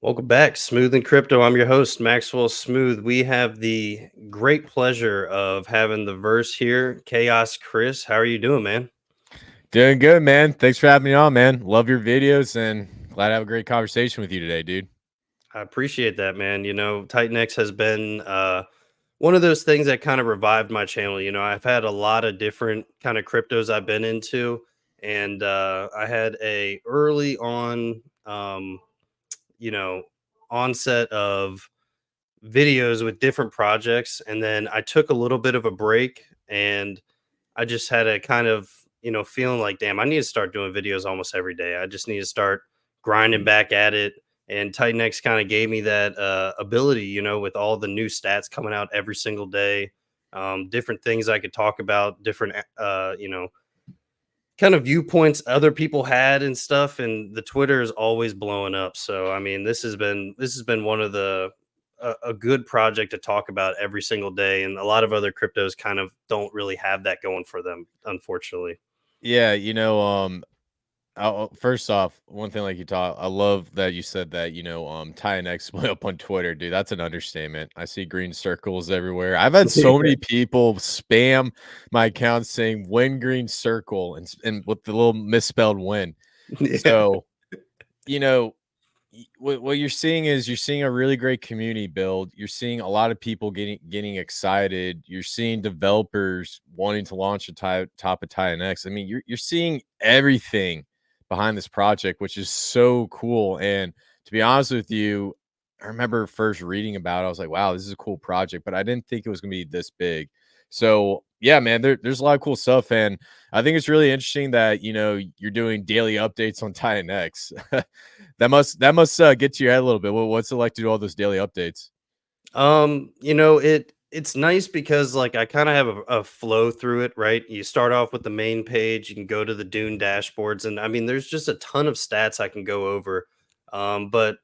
Welcome back, Smooth and Crypto. I'm your host, Maxwell Smooth. We have the great pleasure of having the verse here, Chaos Chris. How are you doing, man? Doing good, man. Thanks for having me on, man. Love your videos and glad to have a great conversation with you today, dude. I appreciate that, man. TitanX has been one of those things that kind of revived my channel. I've had a lot of different kind of cryptos I've been into, and I had a early on, you know, onset of videos with different projects, and then I took a little bit of a break, and I just had a kind of, feeling like, damn, I need to start doing videos almost every day. I just need to start grinding back at it. And Titan X kind of gave me that ability, with all the new stats coming out every single day, different things I could talk about, different, kind of viewpoints other people had and stuff. And the Twitter is always blowing up. So, I mean, this has been one of a good project to talk about every single day, and a lot of other cryptos kind of don't really have that going for them, unfortunately. Yeah, first off, one thing like you taught, I love that you said that, Ty and X split up on Twitter, dude. That's an understatement. I see green circles everywhere. I've had so many people spam my account saying win green circle and with the little misspelled win. Yeah. So, you know, what you're seeing is you're seeing a really great community build. You're seeing a lot of people getting excited. You're seeing developers wanting to launch a top of Titan X. I mean, you're seeing everything behind this project, which is so cool. And to be honest with you, I remember first reading about it, I was like, wow, this is a cool project, but I didn't think it was gonna be this big. So yeah, man, there's a lot of cool stuff. And I think it's really interesting that you're doing daily updates on Titan X. That must get to your head a little bit. What's it like to do all those daily updates? It's nice because like I kind of have a flow through it, right? You start off with the main page, you can go to the Dune dashboards, and I mean there's just a ton of stats I can go over. But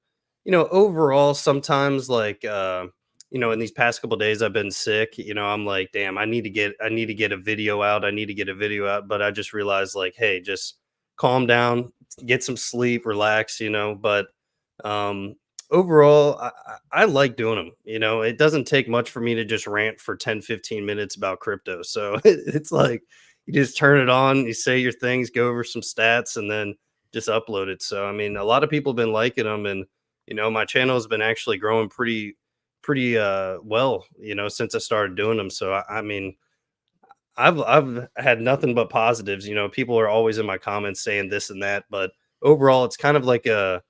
overall, sometimes like in these past couple days I've been sick, I'm like, damn, I need to get a video out. I need to get a video out, but I just realized like, hey, just calm down, get some sleep, relax, but um overall, I like doing them. It doesn't take much for me to just rant for 10, 15 minutes about crypto. So it's like you just turn it on, you say your things, go over some stats, and then just upload it. So I mean, a lot of people have been liking them, and my channel has been actually growing pretty well, since I started doing them. So I mean, I've had nothing but positives. People are always in my comments saying this and that, but overall, it's kind of like a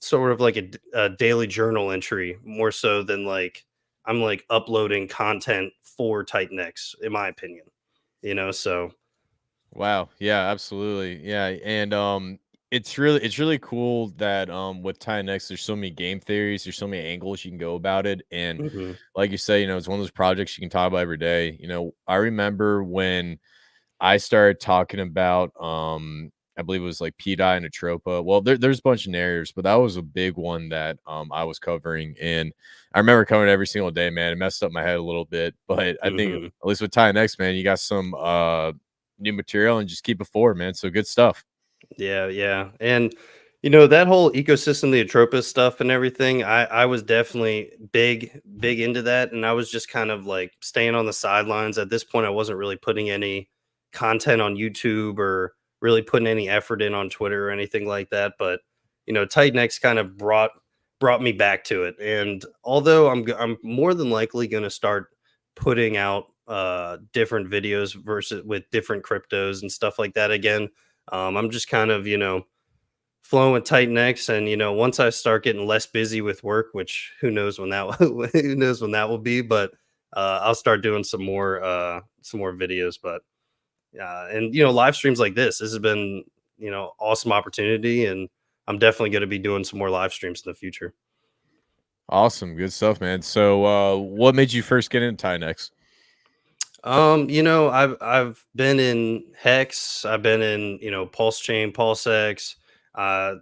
sort of like a daily journal entry more so than like I'm like uploading content for Titan X, in my opinion. So Wow. Yeah, absolutely. Yeah. And it's really cool that with Tie Next there's so many game theories, there's so many angles you can go about it. And mhm, like you say, it's one of those projects you can talk about every day. I remember when I started talking about I believe it was like PDI and Atropa. Well, there's a bunch of narratives, but that was a big one that I was covering. And I remember covering it every single day, man. It messed up my head a little bit. But I think mhm. at least with Tie Next, man, you got some new material and just keep it forward, man. So good stuff. Yeah, yeah. And that whole ecosystem, the Atropos stuff and everything, I was definitely big into that. And I was just kind of like staying on the sidelines. At this point, I wasn't really putting any content on YouTube or really putting any effort in on Twitter or anything like that. But Titan X kind of brought me back to it. And although I'm more than likely gonna start putting out different videos versus with different cryptos and stuff like that again. I'm just kind of, flowing with Titan X, and once I start getting less busy with work, which who knows when that who knows when that will be, but I'll start doing some more videos. But and live streams like this has been awesome opportunity, and I'm definitely going to be doing some more live streams in the future. Awesome. Good stuff, man. So what made you first get into Tie Next? I've been in Hex, I've been in, Pulse Chain, Pulse X,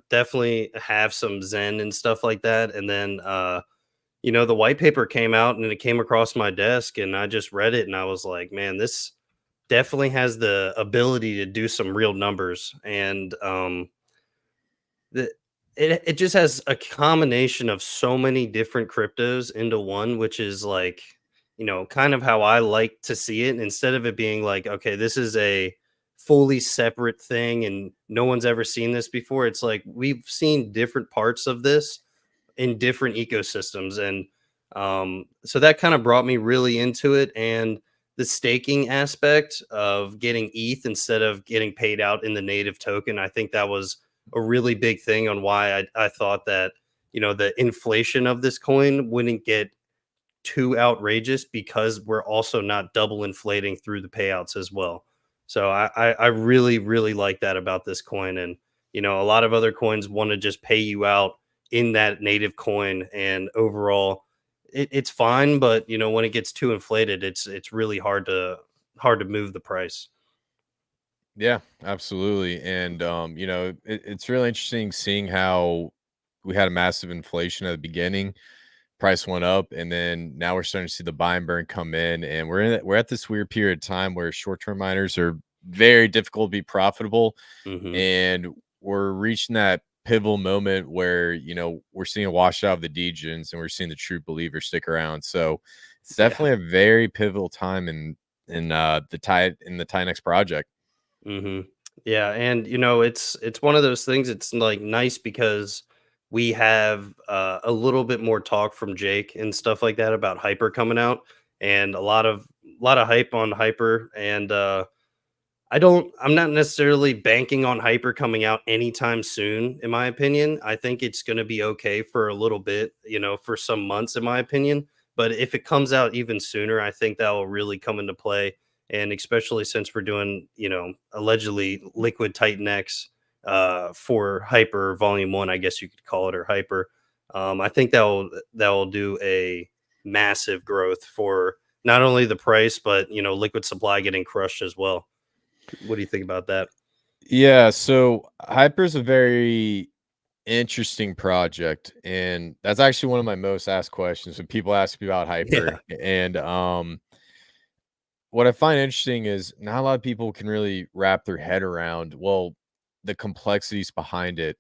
definitely have some Zen and stuff like that. And then the white paper came out and it came across my desk, and I just read it and I was like, man, this definitely has the ability to do some real numbers. And the it just has a combination of so many different cryptos into one, which is like, kind of how I like to see it. Instead of it being like, okay, this is a fully separate thing and no one's ever seen this before. It's like we've seen different parts of this in different ecosystems. And so that kind of brought me really into it. And the staking aspect of getting ETH instead of getting paid out in the native token, I think that was a really big thing on why I thought that, the inflation of this coin wouldn't get too outrageous because we're also not double inflating through the payouts as well. So I really really like that about this coin, and a lot of other coins want to just pay you out in that native coin, and overall it's fine, but when it gets too inflated, it's really hard to move the price. Yeah, absolutely. And it's really interesting seeing how we had a massive inflation at the beginning. Price went up, and then now we're starting to see the buy and burn come in, and we're at this weird period of time where short-term miners are very difficult to be profitable, Hmm. and we're reaching that pivotal moment where we're seeing a wash out of the degens, and we're seeing the true believers stick around. So it's Yeah. definitely a very pivotal time in the TineX project. Mhm. Yeah, and it's one of those things. It's like nice because we have a little bit more talk from Jake and stuff like that about Hyper coming out, and a lot of hype on Hyper, and I'm not necessarily banking on Hyper coming out anytime soon, in my opinion. I think it's going to be okay for a little bit, for some months, in my opinion. But if it comes out even sooner, I think that will really come into play. And especially since we're doing, allegedly Liquid Titan X for Hyper Volume 1, I guess you could call it, or Hyper. I think that will do a massive growth for not only the price, but liquid supply getting crushed as well. What do you think about that? Yeah, so Hyper is a very interesting project, and that's actually one of my most asked questions when people ask me about Yeah. Hyper. And what I find interesting is not a lot of people can really wrap their head around, well, the complexities behind it.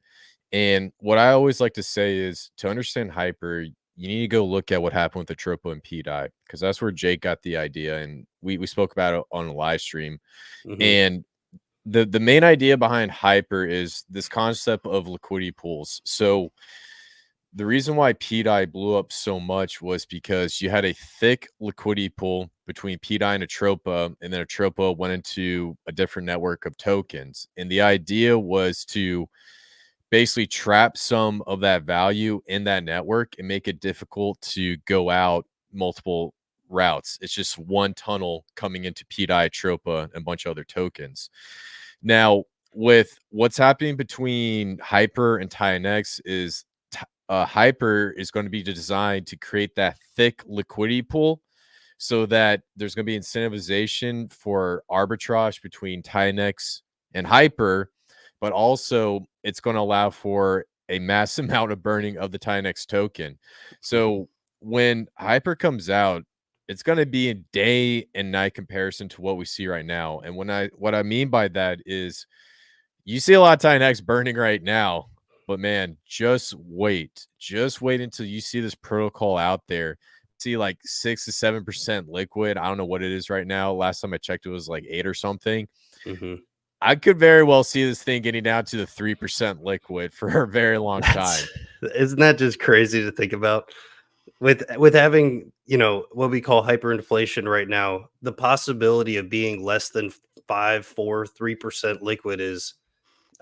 And what I always like to say is to understand Hyper, you need to go look at what happened with the Tropo and PDI, because that's where Jake got the idea. And we spoke about it on a live stream. Mhm, And the main idea behind Hyper is this concept of liquidity pools. So the reason why PDI blew up so much was because you had a thick liquidity pool between PDI and Atropa, and then Atropa went into a different network of tokens. And the idea was to basically trap some of that value in that network and make it difficult to go out multiple routes. It's just one tunnel coming into PDI, Tropa, and a bunch of other tokens. Now, with what's happening between Hyper and TineX is Hyper is going to be designed to create that thick liquidity pool so that there's going to be incentivization for arbitrage between TineX and Hyper, but also it's going to allow for a mass amount of burning of the TineX token. mhm. So when Hyper comes out, it's going to be a day and night comparison to what we see right now. And what I mean by that is you see a lot of TineX burning right now, but man, just wait until you see this protocol out there. See like 6 to 7% liquid. I don't know what it is right now. Last time I checked, it was like 8 or something. Mhm. I could very well see this thing getting down to the 3% liquid for a very long That's time. isn't that just crazy to think about? With having, what we call hyperinflation right now, the possibility of being less than 5, 4, 3% liquid is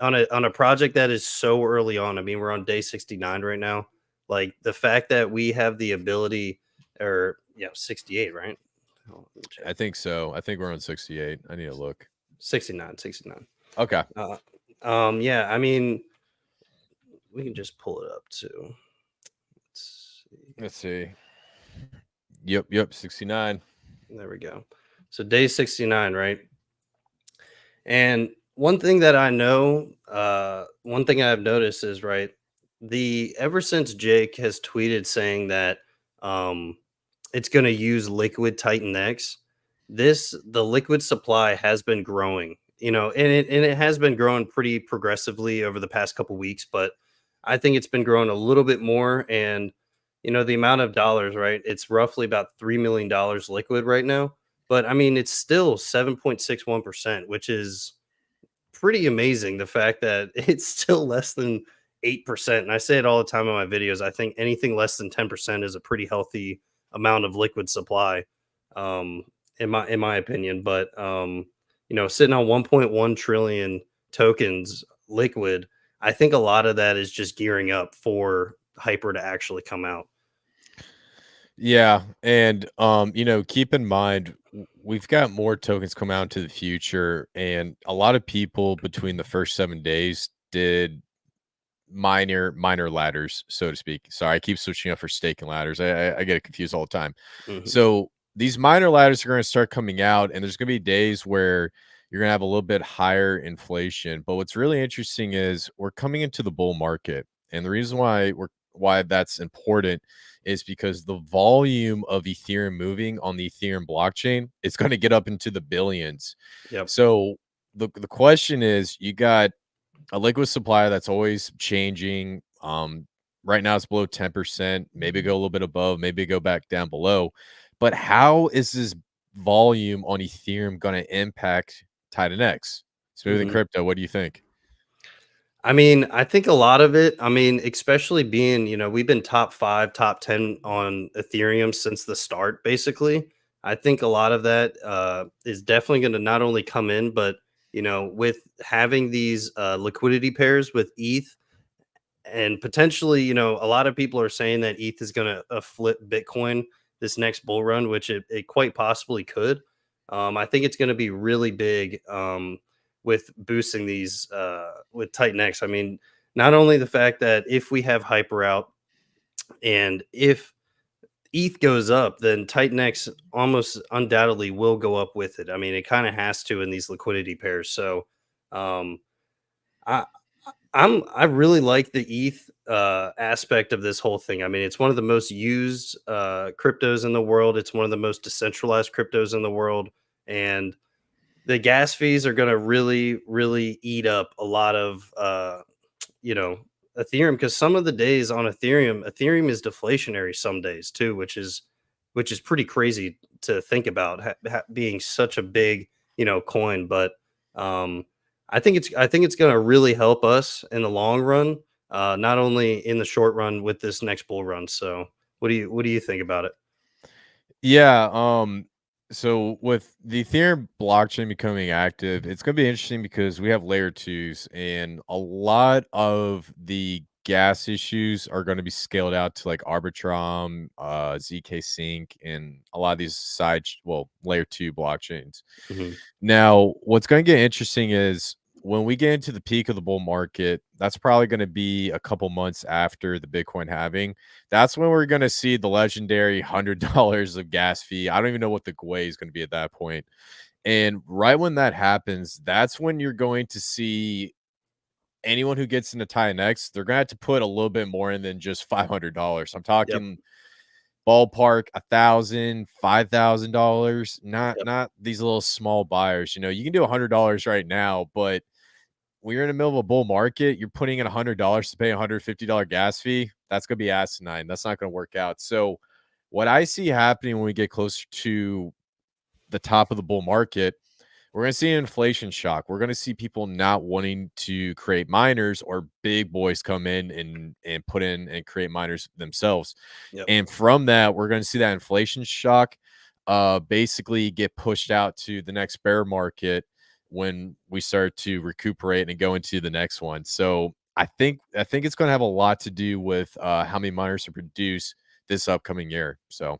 on a project that is so early on. I mean, we're on day 69 right now. Like, the fact that we have the ability, or, 68, right? Hold on, let me check. I think so. I think we're on 68. I need to look. 69, 69. Okay. Uh, yeah, I mean, we can just pull it up too. Let's see. Let's see. Yep, 69. There we go. So day 69, right? And one thing that I know, one thing I've noticed is, right, the ever since Jake has tweeted saying that um it's going to use liquid Titan X, the liquid supply has been growing, and it has been growing pretty progressively over the past couple weeks. But I think it's been growing a little bit more, and the amount of dollars, right? It's roughly about $3 million liquid right now, but I mean, it's still 7.61%, which is pretty amazing. The fact that it's still less than 8%. And I say it all the time in my videos. I think anything less than 10% is a pretty healthy amount of liquid supply, um, in my opinion. But sitting on 1.1 trillion tokens liquid, I think a lot of that is just gearing up for hyper to actually come out. Yeah, and keep in mind we've got more tokens come out into the future, and a lot of people between the first 7 days did minor ladders, so to speak. Sorry, I keep switching up for stake and ladders. I get it confused all the time. Hmm. So these minor ladders are going to start coming out, and there's going to be days where you're going to have a little bit higher inflation. But what's really interesting is we're coming into the bull market, and the reason why that's important is because the volume of Ethereum moving on the Ethereum blockchain is going to get up into the billions. Yep. So the question is, you got a liquid supply that's always changing. Right now it's below 10%, maybe go a little bit above, maybe go back down below. But how is this volume on Ethereum going to impact Titan X? Smooth and Hmm. crypto, what do you think? I mean, I think a lot of it, I mean, especially being, we've been top 5, top 10 on Ethereum since the start, basically. I think a lot of that is definitely going to not only come in, but, with having these liquidity pairs with ETH, and potentially, a lot of people are saying that ETH is going to flip Bitcoin this next bull run, which it quite possibly could. I think it's going to be really big, with boosting these with Titan X. I mean, not only the fact that if we have hyper out and if ETH goes up, then Titan X almost undoubtedly will go up with it. I mean, it kind of has to in these liquidity pairs. So, um, I I really like the ETH aspect of this whole thing. I mean, it's one of the most used cryptos in the world. It's one of the most decentralized cryptos in the world, and the gas fees are going to really, really eat up a lot of you know, Ethereum, because some of the days on Ethereum is deflationary some days too, which is pretty crazy to think about being such a big coin. But um, I think it's going to really help us in the long run, not only in the short run with this next bull run. So what do you think about it? Yeah, so with the Ethereum blockchain becoming active, it's gonna be interesting because we have layer twos, and a lot of the gas issues are going to be scaled out to like Arbitrum, ZK Sync, and a lot of these layer two blockchains. Hmm. Now, what's going to get interesting is when we get into the peak of the bull market, that's probably going to be a couple months after the Bitcoin halving. That's when we're going to see the legendary $100 of gas fee. I don't even know what the GUI is going to be at that point. And right when that happens, that's when you're going to see anyone who gets into Tie Next, they're going to have to put a little bit more in than just $500. I'm Yep. talking ballpark $1,000, $5,000, not Yep. not these little small buyers. You can do $100 right now, but when you're in the middle of a bull market, you're putting in $100 to pay $150 gas fee. That's gonna be asinine. That's not gonna work out. So what I see happening when we get closer to the top of the bull market, we're going to see an inflation shock. We're going to see people not wanting to create miners, or big boys come in and put in and create miners themselves. Yep. And from that, we're going to see that inflation shock basically get pushed out to the next bear market when we start to recuperate and go into the next one. So I think it's going to have a lot to do with how many miners are produced this upcoming year. So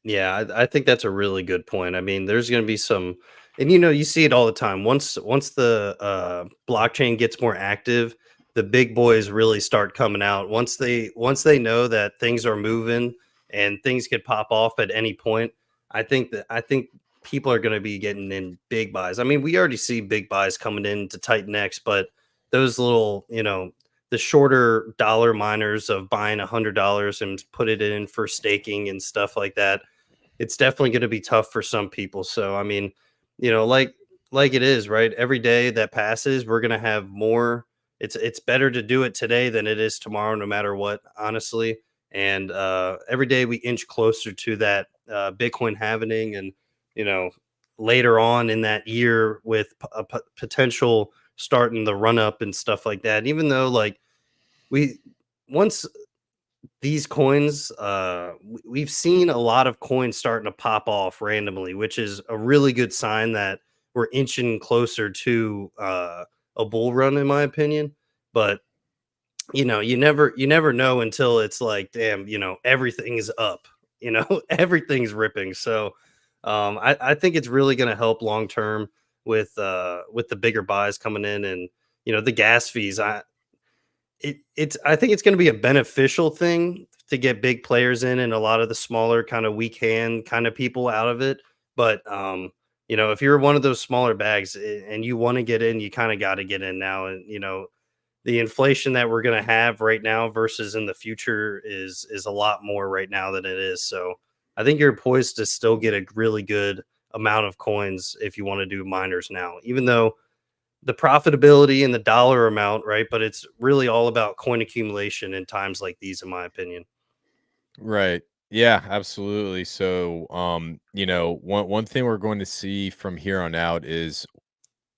Yeah, I think that's a really good point. I mean, there's going to be some, and you see it all the time. Once the blockchain gets more active, the big boys really start coming out. Once they know that things are moving and things could pop off at any point. I think people are going to be getting in big buys. I mean, we already see big buys coming in to Titan X, but those little, the shorter dollar miners of buying $100 and put it in for staking and stuff like that, it's definitely going to be tough for some people. So I mean, like it is, right? Every day that passes, we're going to have more. it's better to do it today than it is tomorrow, no matter what, honestly. And every day we inch closer to that Bitcoin halving, and you know, later on in that year with potential starting the run up and stuff like that. Even though like we once these coins, we've seen a lot of coins starting to pop off randomly, which is a really good sign that we're inching closer to a bull run, in my opinion. But you never know until it's like, damn, everything's up, everything's ripping. So, I think it's really going to help long term with the bigger buys coming in, and the gas fees. I think it's gonna be a beneficial thing to get big players in and a lot of the smaller kind of weak hand kind of people out of it. But if you're one of those smaller bags and you want to get in, you kind of got to get in now. And the inflation that we're gonna have right now versus in the future is a lot more right now than it is. So I think you're poised to still get a really good amount of coins if you want to do miners now, even though the profitability and the dollar amount, right? But it's really all about coin accumulation in times like these, in my opinion. Right. Yeah, absolutely. So, one thing we're going to see from here on out is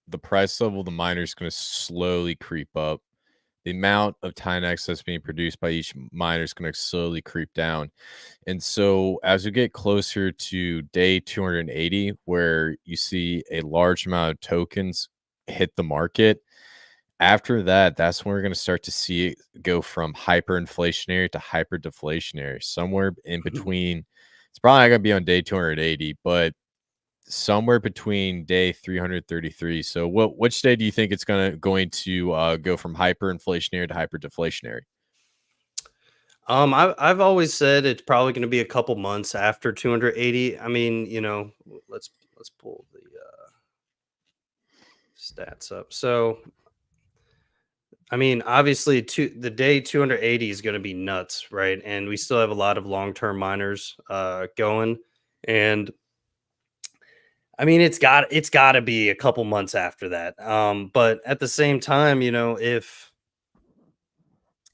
the price level of the miner is going to slowly creep up. The amount of Tinex that's being produced by each miner is going to slowly creep down. And so, as we get closer to day 280, where you see a large amount of tokens hit the market, after that, that's when we're going to start to see it go from hyperinflationary to hyperdeflationary, somewhere in between. It's probably not going to be on day 280, but somewhere between day 333. So, which day do you think it's going to go from hyperinflationary to hyperdeflationary? I've always said it's probably going to be a couple months after 280. I mean, let's pull the stats up. So, I mean, obviously, the day 280 is going to be nuts, right? And we still have a lot of long term miners going, and I mean, it's got to be a couple months after that. But at the same time, if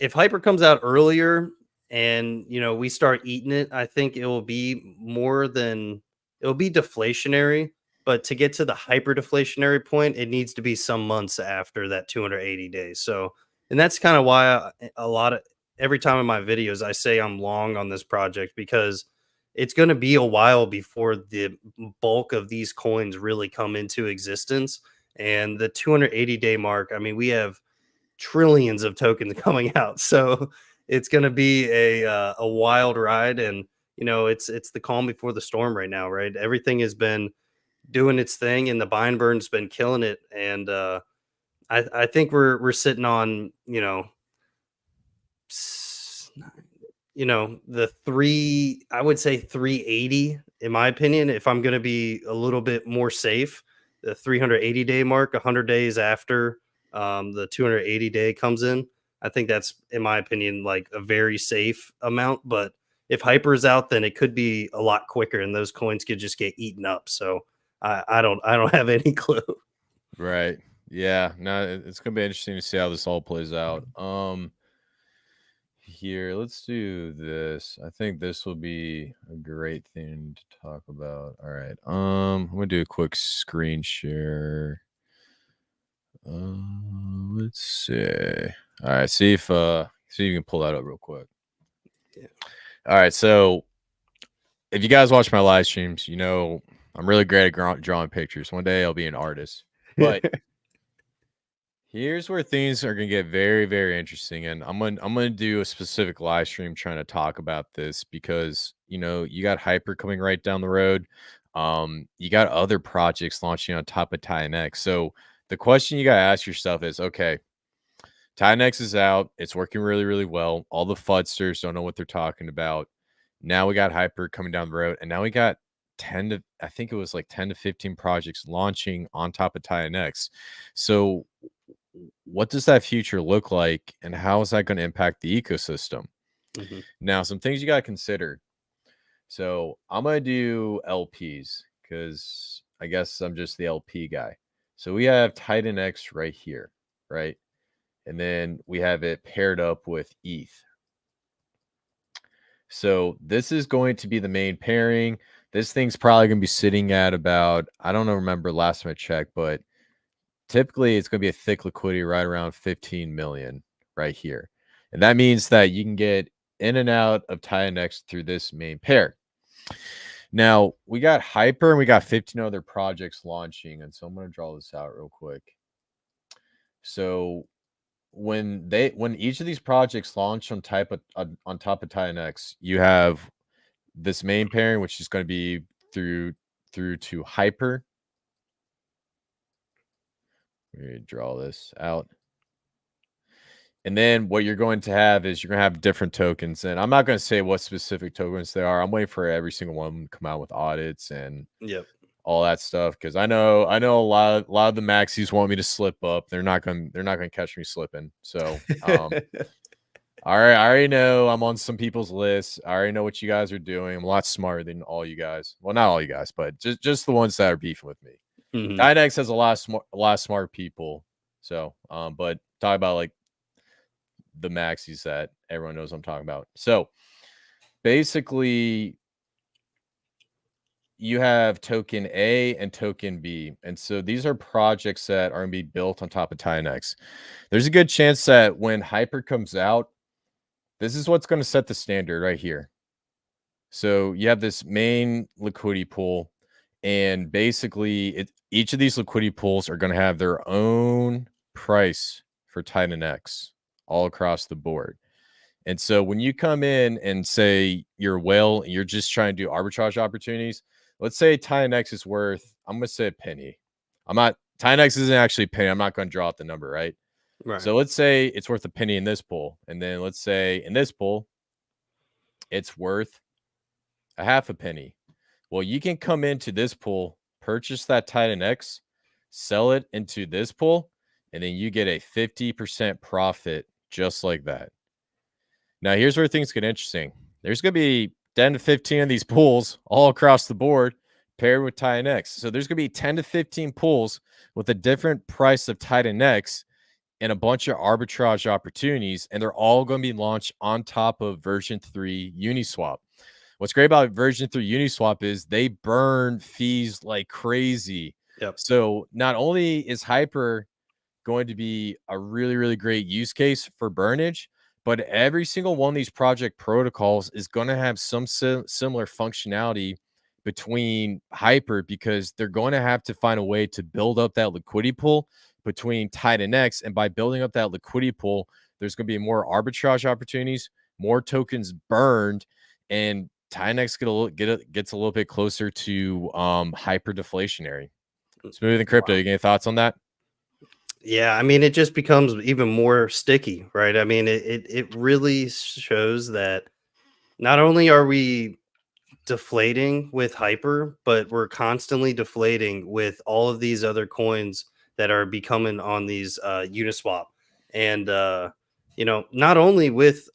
hyper comes out earlier and we start eating it, I think it will be more than it'll be deflationary. But to get to the hyper deflationary point, it needs to be some months after that 280 days. So, and that's kind of why a lot of every time in my videos I say I'm long on this project, because it's going to be a while before the bulk of these coins really come into existence. And the 280-day mark, I mean, we have trillions of tokens coming out. So it's going to be a wild ride, and it's the calm before the storm right now, right? Everything has been doing its thing, and the buy and burn's been killing it. And I think we're sitting on the I would say 380, in my opinion, if I'm going to be a little bit more safe. The 380-day mark, 100 days after the 280-day comes in, I think that's, in my opinion, like a very safe amount. But if hyper is out, then it could be a lot quicker, and those coins could just get eaten up. So I don't have any clue. Right. Yeah. No, it's gonna be interesting to see how this all plays out. Here, let's do this. I think this will be a great thing to talk about. All right. I'm gonna do a quick screen share. Let's see. All right, see if you can pull that up real quick. Yeah. All right, so if you guys watch my live streams, I'm really great at drawing pictures. One day I'll be an artist. But here's where things are gonna get very, very interesting, and I'm gonna do a specific live stream trying to talk about this because you got Hyper coming right down the road. You got other projects launching on top of TitanX. So the question you gotta ask yourself is, okay, TitanX is out. It's working really, really well. All the fudsters don't know what they're talking about. Now we got Hyper coming down the road, and now we got 10 to I think it was like 10 to 15 projects launching on top of TitanX. So what does that future look like, and how is that going to impact the ecosystem? Mhm. Now, some things you got to consider. So I'm going to do LPs because I guess I'm just the LP guy. So we have Titan X right here, right? and then we have it paired up with ETH. So this is going to be the main pairing. This thing's probably going to be sitting at about, I don't know, remember last time I checked, but typically it's going to be a thick liquidity right around 15 million right here. And that means that you can get in and out of TitanX through this main pair. Now, we got Hyper and we got 15 other projects launching. And so I'm going to draw this out real quick. So when each of these projects launch on top of TitanX, you have this main pairing, which is going to be through to Hyper. Let me draw this out. And then what you're going to have is you're going to have different tokens. And I'm not going to say what specific tokens they are. I'm waiting for every single one to come out with audits and Yep. all that stuff, because I know a lot of the maxis want me to slip up. They're not going to catch me slipping. So all right, I already know I'm on some people's lists. I already know what you guys are doing. I'm a lot smarter than all you guys. Well, not all you guys, but just the ones that are beefing with me. Mhm. Dynex has a lot of smart people. So, but talk about like the maxis that everyone knows I'm talking about. So basically, you have token A and token B. And so these are projects that are going to be built on top of TitanX. There's a good chance that when Hyper comes out, this is what's going to set the standard right here. So you have this main liquidity pool, and basically each of these liquidity pools are going to have their own price for TitanX all across the board. And so when you come in and say you're whale and you're just trying to do arbitrage opportunities, let's say TitanX is worth, I'm going to say a penny. TitanX isn't actually a penny. I'm not going to draw out the number, right? Right. So let's say it's worth a penny in this pool. And then let's say in this pool, it's worth a half a penny. Well, you can come into this pool, purchase that TitanX, sell it into this pool, and then you get a 50% profit just like that. Now, here's where things get interesting. There's going to be 10 to 15 of these pools all across the board paired with TitanX. So there's going to be 10 to 15 pools with a different price of TitanX and a bunch of arbitrage opportunities, and they're all going to be launched on top of version 3 Uniswap. What's great about version 3 Uniswap is they burn fees like crazy. Yep. So not only is Hyper going to be a really, really great use case for burnage, but every single one of these project protocols is going to have some similar functionality between Hyper, because they're going to have to find a way to build up that liquidity pool between Titanx. And by building up that liquidity pool, there's going to be more arbitrage opportunities, more tokens burned, and Titanx gets a little bit closer to hyper deflationary. Smooth and crypto. Wow. You got any thoughts on that? Yeah, I mean, it just becomes even more sticky, right? I mean, it really shows that not only are we deflating with hyper, but we're constantly deflating with all of these other coins that are becoming on these Uniswap. And not only with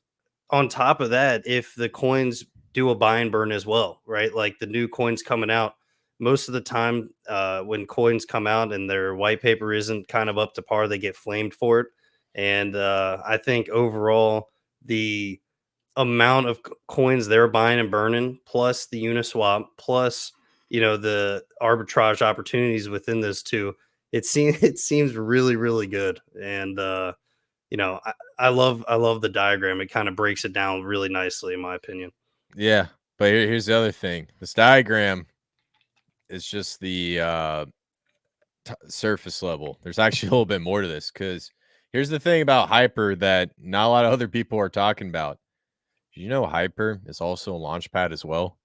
on top of that, if the coins do a buy and burn as well, right? Like the new coins coming out, most of the time when coins come out and their white paper isn't kind of up to par, they get flamed for it. And I think overall, the amount of coins they're buying and burning, plus the Uniswap, plus the arbitrage opportunities within this too, it seems really really good. And I love the diagram. It kind of breaks it down really nicely, in my opinion. Yeah, but here's the other thing. This diagram is just the surface level. There's actually a little bit more to this, because here's the thing about Hyper that not a lot of other people are talking about. Did you know Hyper is also a launchpad as well?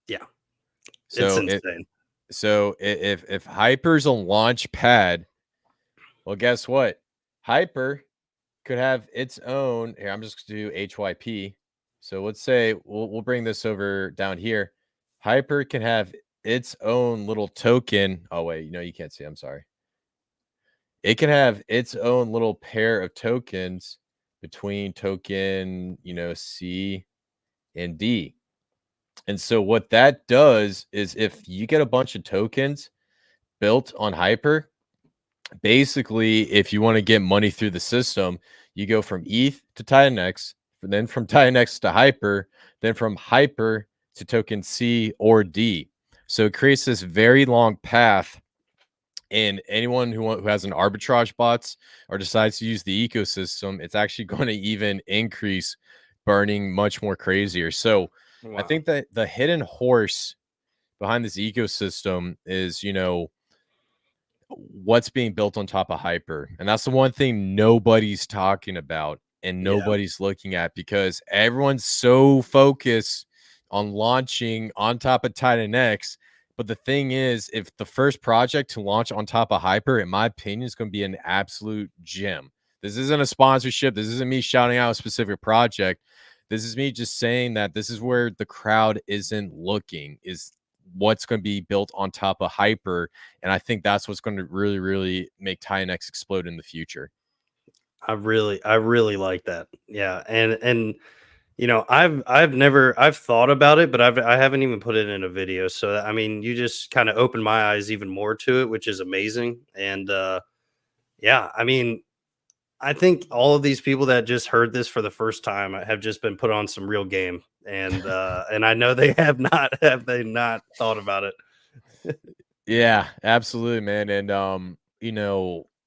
Yeah, it's So insane. if Hyper's a launch pad, well, guess what? Hyper could have its own. Here, I'm just gonna do HYP. So let's say we'll bring this over down here. Hyper can have its own little token. Oh wait, you can't see. I'm sorry. It can have its own little pair of tokens between token, C and D. And so what that does is if you get a bunch of tokens built on Hyper, Basically, if you want to get money through the system, you go from ETH to TitanX, then from TitanX to Hyper, then from Hyper to token C or D. So it creates this very long path, and anyone who has an arbitrage bots or decides to use the ecosystem, it's actually going to even increase burning much more crazier. So I Wow. think that the hidden horse behind this ecosystem is, what's being built on top of Hyper. And that's the one thing nobody's talking about and Yeah. nobody's looking at, because everyone's so focused on launching on top of Titan X. But the thing is, if the first project to launch on top of Hyper, in my opinion, is going to be an absolute gem. This isn't a sponsorship. This isn't me shouting out a specific project. This is me just saying that this is where the crowd isn't looking, is what's going to be built on top of Hyper. And I think that's what's going to really, really make TitanX explode in the future. I really like that. Yeah, and I've thought about it, but I haven't even put it in a video. So I mean, you just kind of opened my eyes even more to it, which is amazing. And yeah, I mean, I think all of these people that just heard this for the first time have just been put on some real game, and I know they have they not thought about it. Yeah, absolutely, man. And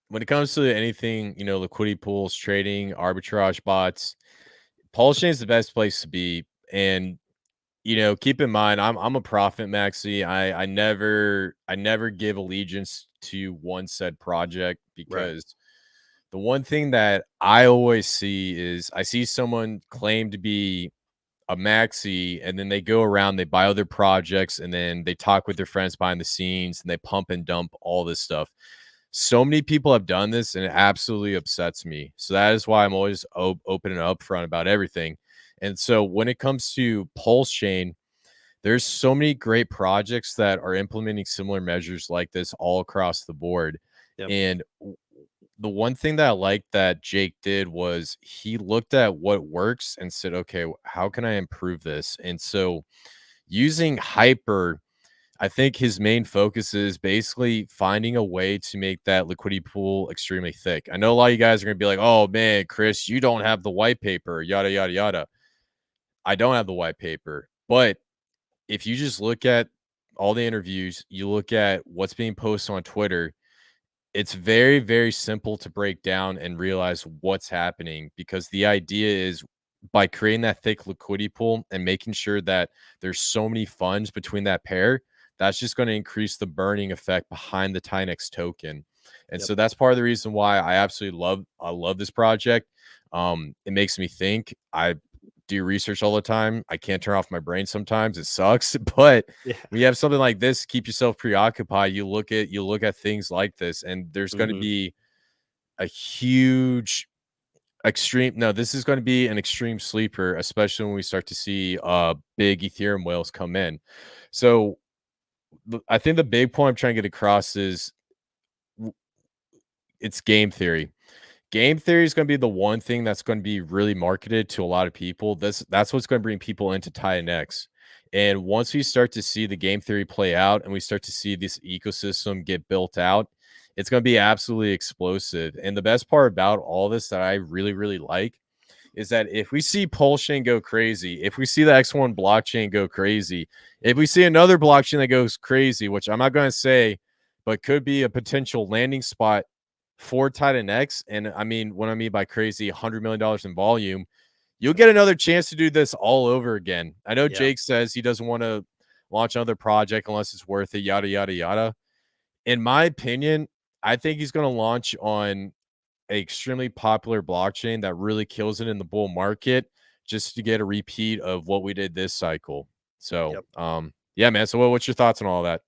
when it comes to anything, liquidity pools, trading, arbitrage bots, Pulse Chain is the best place to be. And keep in mind, I'm a profit maxi. I never give allegiance to one said project, Right. because the one thing that I always see is I see someone claim to be a maxi, and then they go around, they buy other projects, and then they talk with their friends behind the scenes, and they pump and dump all this stuff. So many people have done this, and it absolutely upsets me. So that is why I'm always open and upfront about everything. And so when it comes to Pulse Chain, there's so many great projects that are implementing similar measures like this all across the board. Yep. And the one thing that I liked that Jake did was he looked at what works and said, okay, how can I improve this? And so using Hyper, I think his main focus is basically finding a way to make that liquidity pool extremely thick. I know a lot of you guys are going to be like, oh man, Chris, you don't have the white paper, yada, yada, yada. I don't have the white paper. But if you just look at all the interviews, you look at what's being posted on Twitter, it's very, very simple to break down and realize what's happening, because the idea is, by creating that thick liquidity pool and making sure that there's so many funds between that pair, that's just going to increase the burning effect behind the Tinex token. And Yep. so that's part of the reason why I love this project. It makes me think. I do research all the time. I can't turn off my brain sometimes. It sucks, but Yeah. when you have something like this, keep yourself preoccupied. You look at things like this, and there's going to Hmm. be a huge extreme. No, this is going to be an extreme sleeper, especially when we start to see big Ethereum whales come in. So I think the big point I'm trying to get across is it's game theory. Game theory is going to be the one thing that's going to be really marketed to a lot of people. That's what's going to bring people into Titan X. And once we start to see the game theory play out and we start to see this ecosystem get built out, it's going to be absolutely explosive. And the best part about all this that I really, really like is that if we see Pulsion go crazy, if we see the X1 blockchain go crazy, if we see another blockchain that goes crazy, which I'm not going to say, but could be a potential landing spot for Titan X. And I mean, what I mean by crazy, $100 million in volume, you'll get another chance to do this all over again. I know Yeah. Jake says he doesn't want to launch another project unless it's worth it, yada, yada, yada. In my opinion, I think he's going to launch on a extremely popular blockchain that really kills it in the bull market, just to get a repeat of what we did this cycle. So, Yep. yeah, man. So, what's your thoughts on all that?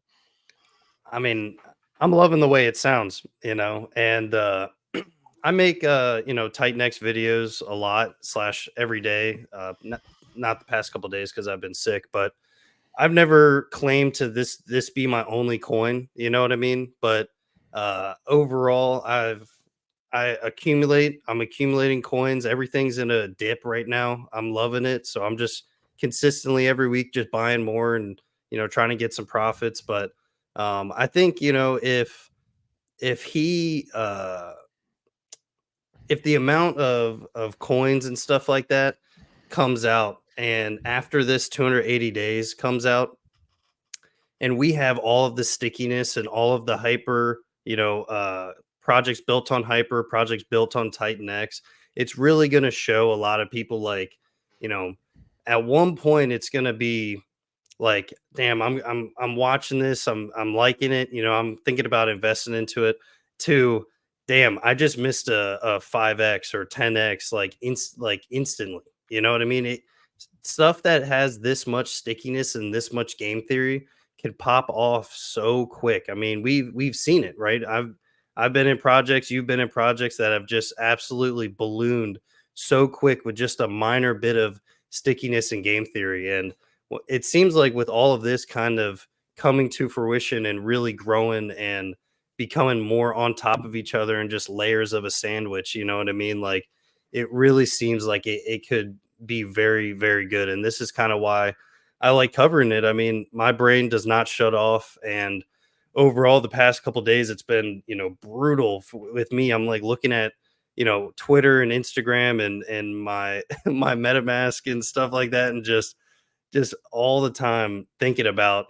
I mean, I'm loving the way it sounds, and I make Tight Next videos a lot slash every day. Not the past couple days because I've been sick, but I've never claimed to this be my only coin, you know what I mean? But overall, I'm accumulating coins. Everything's in a dip right now. I'm loving it. So I'm just consistently every week just buying more and trying to get some profits. But I think, if if he if the amount of coins and stuff like that comes out, and after this 280 days comes out, and we have all of the stickiness and all of the hyper, projects built on hyper, projects built on Titan X, it's really going to show a lot of people like, you know, at one point it's going to be like, damn, I'm watching this, I'm liking it, I'm thinking about investing into it. To damn, I just missed a 5x or 10x like instantly. You know what I mean? Stuff that has this much stickiness and this much game theory can pop off so quick. I mean, we've seen it, right? I've been in projects, you've been in projects that have just absolutely ballooned so quick with just a minor bit of stickiness and game theory. And it seems like with all of this kind of coming to fruition and really growing and becoming more on top of each other and just layers of a sandwich, you know what I mean? Like it really seems like it could be very, very good. And this is kind of why I like covering it. I mean, my brain does not shut off. And overall, the past couple days, it's been, brutal with me. I'm like looking at, Twitter and Instagram and my my MetaMask and stuff like that, and just all the time thinking about,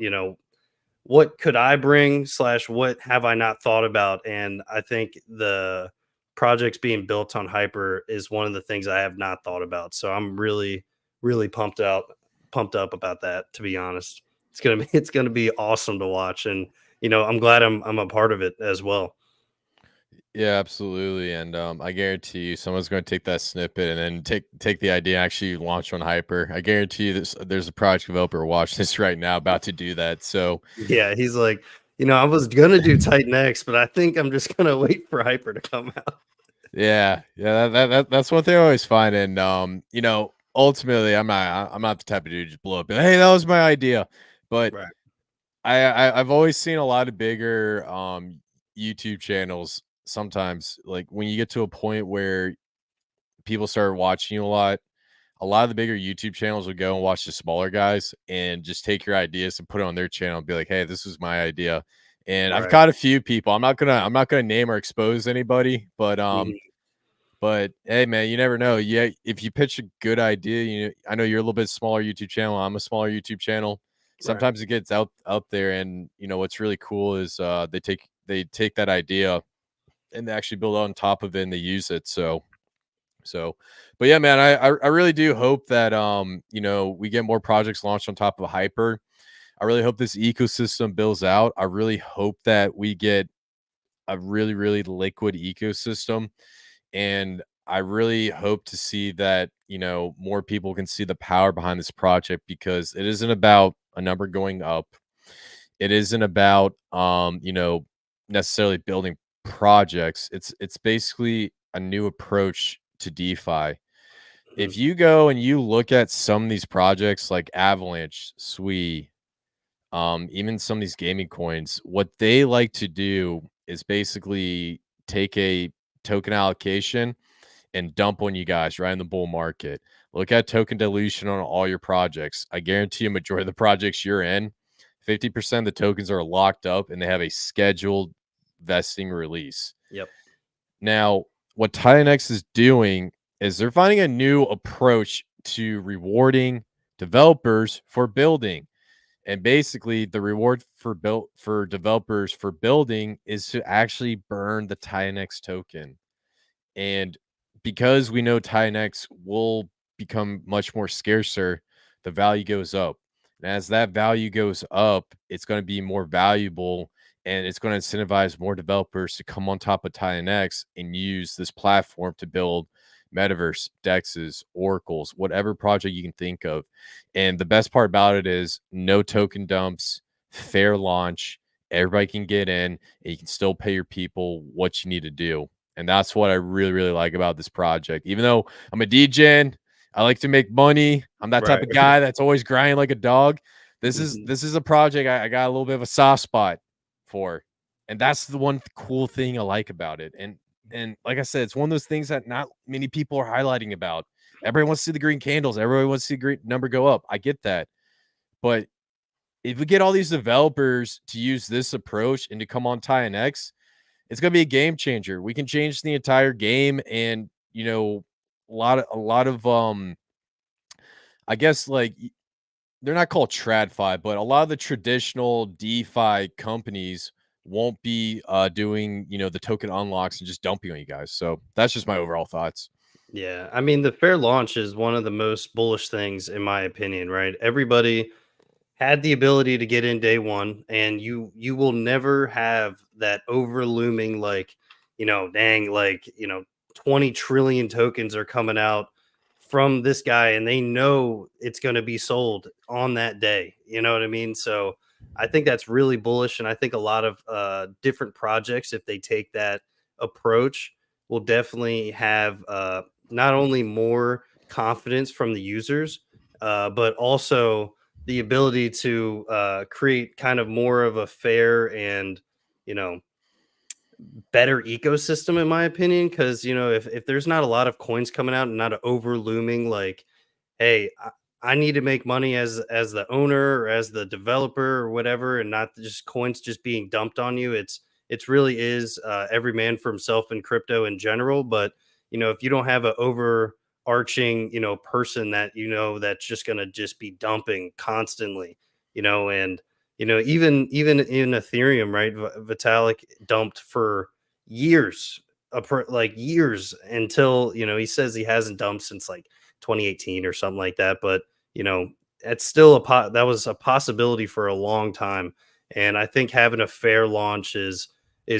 what could I bring slash what have I not thought about? And I think the projects being built on hyper is one of the things I have not thought about. So I'm really, really pumped up about that, to be honest. It's gonna be awesome to watch. And I'm glad I'm a part of it as well. Yeah, absolutely. And I guarantee you, someone's going to take that snippet and then take the idea, actually launch on Hyper. I guarantee you, there's a project developer watch this right now about to do that. So Yeah, he's like, I was gonna do Titan X, but I think I'm just gonna wait for hyper to come out. yeah, that's one thing I always find. And ultimately, I'm not the type of dude to just blow up. Hey, that was my idea. But Right, I've always seen a lot of bigger YouTube channels. Sometimes, like when you get to a point where people start watching you a lot of the bigger YouTube channels would go and watch the smaller guys and just take your ideas and put it on their channel and be like, "Hey, this is my idea." And I've right. got a few people. I'm not gonna name or expose anybody, Mhm. but hey, man, you never know. Yeah, if you pitch a good idea, I know you're a little bit smaller YouTube channel. I'm a smaller YouTube channel. Right. Sometimes it gets out there, and what's really cool is they take that idea and they actually build on top of it and they use it. So, but yeah, man, I really do hope that we get more projects launched on top of Hyper. I really hope this ecosystem builds out. I really hope that we get a really, really liquid ecosystem. And I really hope to see that, more people can see the power behind this project, because it isn't about a number going up. It isn't about necessarily building projects. It's basically a new approach to DeFi. Mhm. If you go and you look at some of these projects like Avalanche, Sui, even some of these gaming coins, what they like to do is basically take a token allocation and dump on you guys right in the bull market. Look at token dilution on all your projects. I guarantee a majority of the projects you're in, 50% of the tokens are locked up and they have a scheduled vesting release. Yep. Now, what TitanX is doing is they're finding a new approach to rewarding developers for building. And basically, the reward for developers for building is to actually burn the TitanX token. And because we know TitanX will become much more scarcer, the value goes up. And as that value goes up, it's going to be more valuable and it's going to incentivize more developers to come on top of TitanX and use this platform to build metaverse, dexes, oracles, whatever project you can think of. And the best part about it is no token dumps, fair launch, everybody can get in, and you can still pay your people what you need to do. And that's what I really, really like about this project. Even though I'm a DJ, I like to make money. I'm that type Right. of guy that's always grinding like a dog. This is Mhm. this is a project I got a little bit of a soft spot for. And that's the one cool thing I like about it. And like I said, it's one of those things that not many people are highlighting about. Everybody wants to see the green candles. Everybody wants to see the green number go up. I get that. But if we get all these developers to use this approach and to come on Tie and X, it's gonna be a game changer. We can change the entire game, and a lot of I guess they're not called TradFi, but a lot of the traditional DeFi companies won't be doing the token unlocks and just dumping on you guys. So that's just my overall thoughts. Yeah, I mean, the fair launch is one of the most bullish things in my opinion, right? Everybody had the ability to get in day one, and you will never have that over looming, like, dang, like, 20 trillion tokens are coming out from this guy, and they know it's going to be sold on that day. You know what I mean? So I think that's really bullish, and I think a lot of different projects, if they take that approach, will definitely have not only more confidence from the users, but also the ability to create kind of more of a fair and, you know better ecosystem, in my opinion. Because, if there's not a lot of coins coming out and not an over looming, like, hey, I need to make money as the owner or as the developer or whatever, and not just coins just being dumped on you. It's really is every man for himself in crypto in general. But if you don't have an overarching person that that's just gonna just be dumping constantly, and even in Ethereum, right? Vitalik dumped for years, like years, until he says he hasn't dumped since like 2018 or something like that. But you know, it's still that was a possibility for a long time, and I think having a fair launch is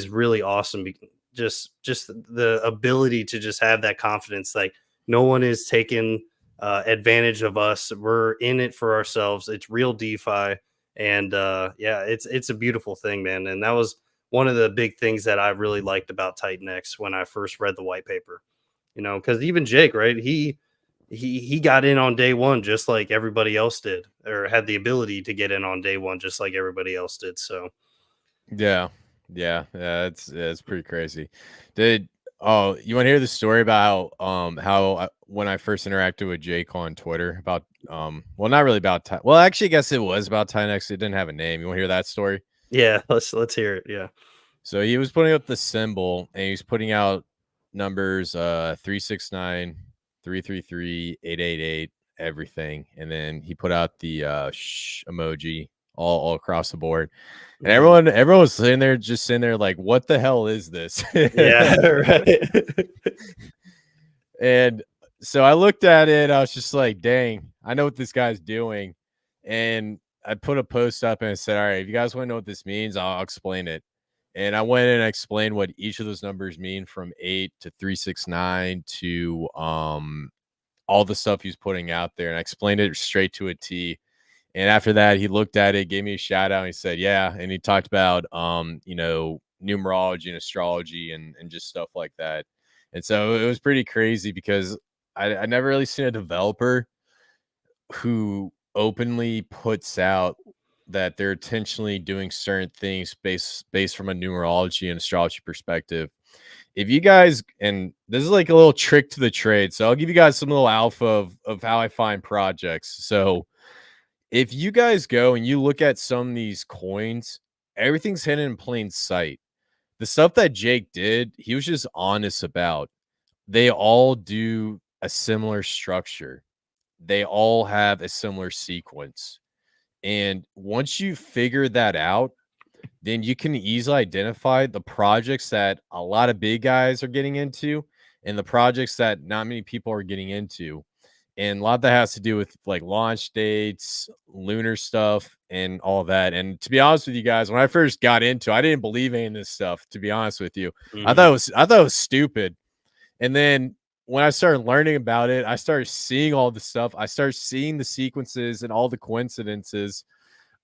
really awesome. Just the ability to just have that confidence, like no one is taking advantage of us. We're in it for ourselves. It's real DeFi, and yeah, it's a beautiful thing, man. And that was one of the big things that I really liked about Titan X when I first read the white paper. Because even Jake, right? He got in on day one just like everybody else did, or had the ability to get in on day one just like everybody else did. So Yeah, yeah. It's pretty crazy. Did you want to hear the story about when I first interacted with Jake on Twitter about well, not really about well, actually, I guess it was about Tinex. It didn't have a name. You want to hear that story? yeah, let's hear it. Yeah. So he was putting up the symbol, and he was putting out numbers 369, 333, 888, everything. And then he put out the emoji all across the board. And Mhm. everyone was sitting there like, what the hell is this? Yeah. Right. And so I looked at it, I was just like, dang, I know what this guy's doing. And I put a post up and I said, all right, if you guys want to know what this means, I'll explain it. And I went in and explained what each of those numbers mean, from 8 to 369 to all the stuff he's putting out there. And I explained it straight to a T. And after that, he looked at it, gave me a shout out, and he said, yeah. And he talked about numerology and astrology and just stuff like that. And so it was pretty crazy because I never really seen a developer who openly puts out that they're intentionally doing certain things based from a numerology and astrology perspective. If you guys, and this is like a little trick to the trade, so I'll give you guys some little alpha of how I find projects. So if you guys go and you look at some of these coins, everything's hidden in plain sight. The stuff that Jake did, he was just honest about. They all do a similar structure. They all have a similar sequence. And once you figure that out, then you can easily identify the projects that a lot of big guys are getting into and the projects that not many people are getting into. And a lot of that has to do with like launch dates, lunar stuff, and all that. And to be honest with you guys, when I first got into, I didn't believe any of this stuff. To be honest with you, Mhm. I thought it was stupid. And then when I started learning about it, I started seeing all the stuff. I started seeing the sequences and all the coincidences.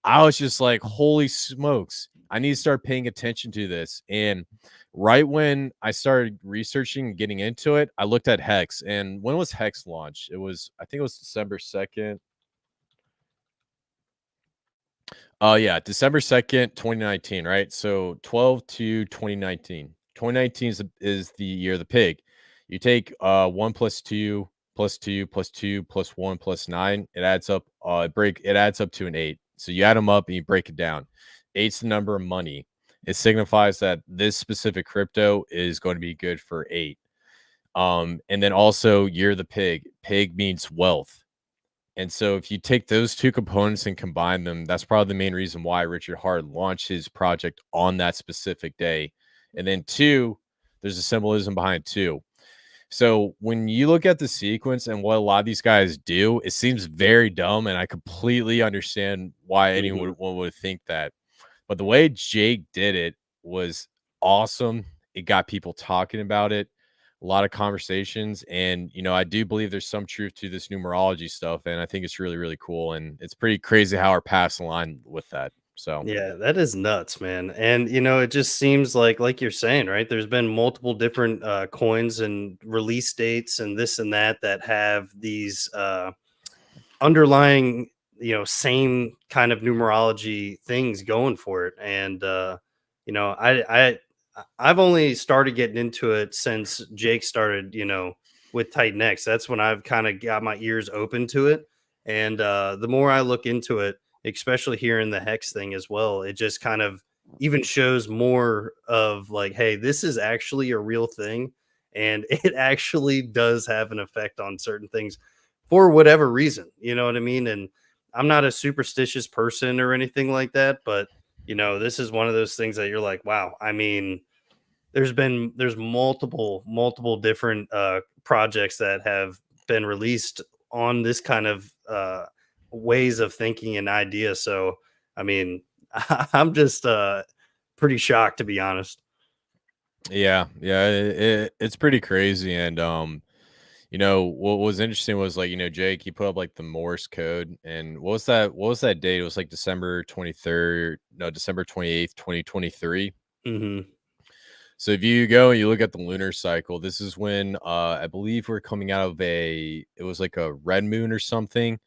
I was just like, holy smokes, I need to start paying attention to this. And right when I started researching and getting into it, I looked at Hex. And when was Hex launched? I think it was December 2nd. Oh, yeah, December 2nd, 2019, right? So 12 to 2019. 2019 is the year of the pig. You take 1 plus 2 plus 2 plus 2 plus 1 plus 9, it adds up it adds up to an 8. So you add them up and you break it down. Eight's the number of money. It signifies that this specific crypto is going to be good for 8. And then also you're the pig. Pig means wealth. And so if you take those two components and combine them, that's probably the main reason why Richard Hart launched his project on that specific day. And then 2, there's a symbolism behind 2. So when you look at the sequence and what a lot of these guys do, it seems very dumb, and I completely understand why anyone Mhm. would think that. But the way Jake did it was awesome. It got people talking about it, a lot of conversations, and I do believe there's some truth to this numerology stuff, and I think it's really, really cool, and it's pretty crazy how our paths align with that. So Yeah, that is nuts, man. And it just seems like you're saying, right? There's been multiple different coins and release dates and this and that have these underlying, same kind of numerology things going for it. And you know, I've only started getting into it since Jake started, with Titan X. That's when I've kind of got my ears open to it. And the more I look into it, especially hearing the hex thing as well, it just kind of even shows more of like, hey, this is actually a real thing. And it actually does have an effect on certain things for whatever reason. You know what I mean? And I'm not a superstitious person or anything like that, but this is one of those things that you're like, wow. I mean, there's multiple different projects that have been released on this kind of ways of thinking and idea. So, I mean, I'm just pretty shocked to be honest. yeah, yeah, it's pretty crazy. And what was interesting was, like, Jake, he put up like the Morse code, and what was that date? It was like December 23rd, no, December 28th, 2023. Hmm. So if you go and you look at the lunar cycle, this is when I believe we're coming out of it was like a red moon or something,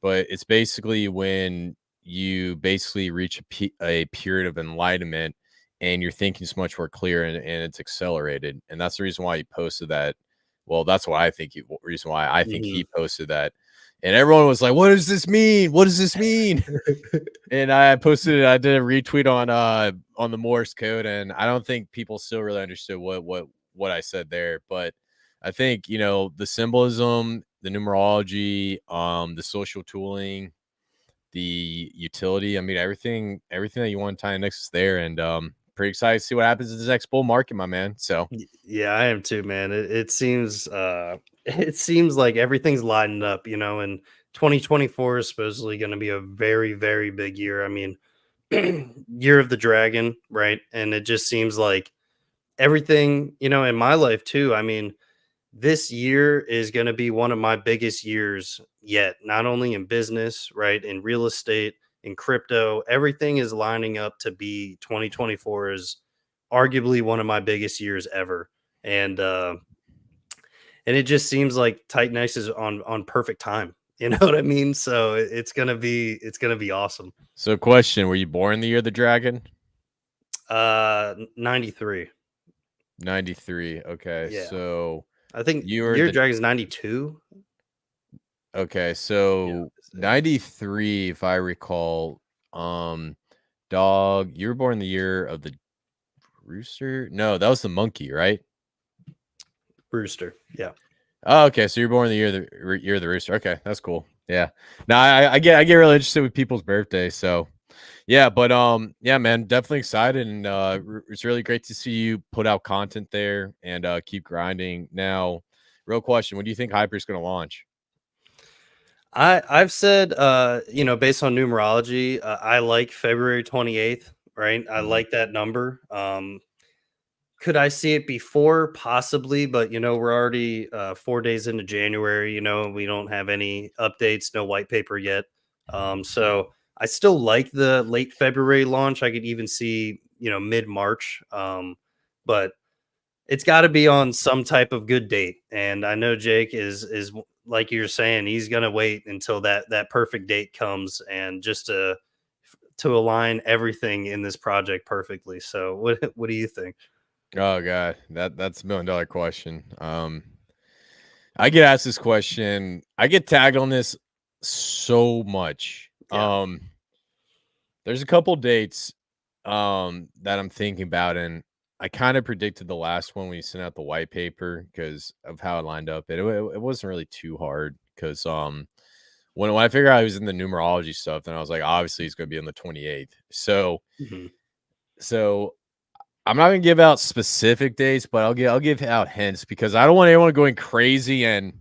but it's basically when you basically reach a period of enlightenment, and your thinking's much more clear, and it's accelerated. And that's the reason why he posted that. Well, that's why I think reason why I think Hmm. he posted that. And everyone was like, "What does this mean? What does this mean?" And I posted it. I did a retweet on the Morse code, and I don't think people still really understood what I said there. But I think the symbolism, the numerology, the social tooling, the utility. I mean, everything that you want to tie next is there, and pretty excited to see what happens in this next bull market, my man. So Yeah, I am too, man. It seems it seems like everything's lining up, and 2024 is supposedly going to be a very, very big year. I mean, year of the dragon, right? And it just seems like everything, in my life too. I mean, this year is going to be one of my biggest years yet, not only in business, right? In real estate, in crypto, everything is lining up to be 2024 is arguably one of my biggest years ever. And and it just seems like Titan X is on perfect time. You know what I mean? So it's gonna be awesome. question: were you born the year of the dragon? 93. 93. Okay, Yeah. so I think you were Year of the Dragon's 92. okay, Yeah. so 93, if I recall. Um, Dog, you were born the year of the rooster? No, that was the monkey, right? Brewster. Yeah. Oh, okay, so you're born the year of the rooster. Okay, that's cool. Yeah. Now I get really interested with people's birthdays. So yeah, but yeah, man, definitely excited, and it's really great to see you put out content there and keep grinding. Now, real question: when do you think Hyper's going to launch? I've said, based on numerology, I like February 28th, right? I Mhm. like that number. Could I see it before? Possibly, but we're already 4 days into January. We don't have any updates, no white paper yet. So I still like the late February launch. I could even see, mid March. But it's got to be on some type of good date, and I know Jake is like you're saying, he's gonna wait until that perfect date comes, and just to align everything in this project perfectly. So, what do you think? Oh god, that's $1 million question. I get asked this question. I get tagged on this so much. Yeah. There's a couple dates. that I'm thinking about, and I kind of predicted the last one when you sent out the white paper because of how it lined up. It wasn't really too hard because when I figured out he was in the numerology stuff, then I was like, obviously he's going to be on the 28th. Mhm. So I'm not gonna give out specific dates, but I'll give out hints because I don't want anyone going crazy and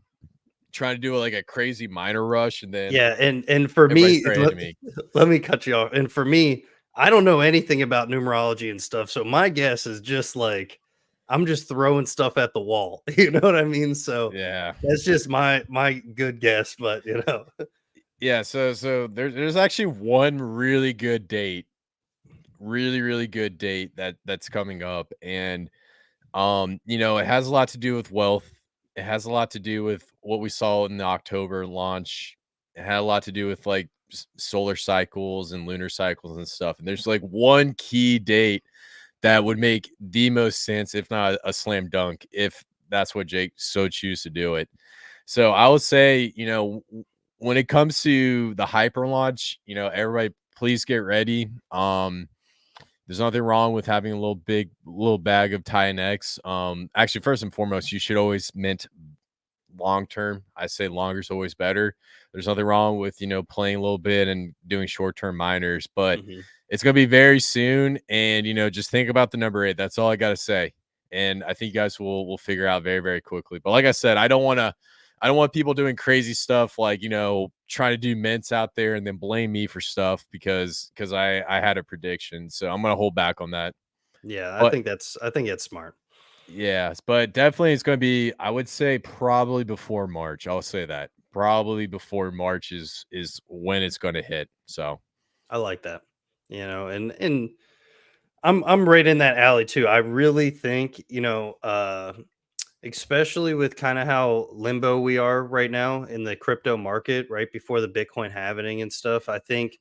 trying to do like a crazy minor rush and then Yeah, and for everybody me, start let hitting me. let me cut you off, and for me, I don't know anything about numerology and stuff, so my guess is just, like, I'm just throwing stuff at the wall, you know what I mean? So, Yeah. that's just my good guess, but, you know. Yeah, so there's actually one really good date, really good date that's coming up. And it has a lot to do with wealth. It has a lot to do with what we saw in the October launch. It had a lot to do with like solar cycles and lunar cycles and stuff. And there's like one key date that would make the most sense, if not a slam dunk, if that's what Jake so choose to do it. So I would say, when it comes to the hyper launch, everybody please get ready. There's nothing wrong with having a little bag of Titanx. Actually, first and foremost, you should always mint long term. I say longer is always better. There's nothing wrong with playing a little bit and doing short term minors, but Mhm. it's gonna be very soon. And just think about the number 8. That's all I gotta say. And I think you guys will figure out very quickly. But like I said, I don't want people doing crazy stuff like trying to do mints out there and then blame me for stuff because I had a prediction. So I'm gonna hold back on that. Yeah, But I think that's smart. yes, but definitely it's gonna be, I would say, probably before March. I'll say that. Probably before March is when it's gonna hit. So I like that, and I'm right in that alley too. I really think, especially with kind of how limbo we are right now in the crypto market, right before the Bitcoin halving and stuff. I think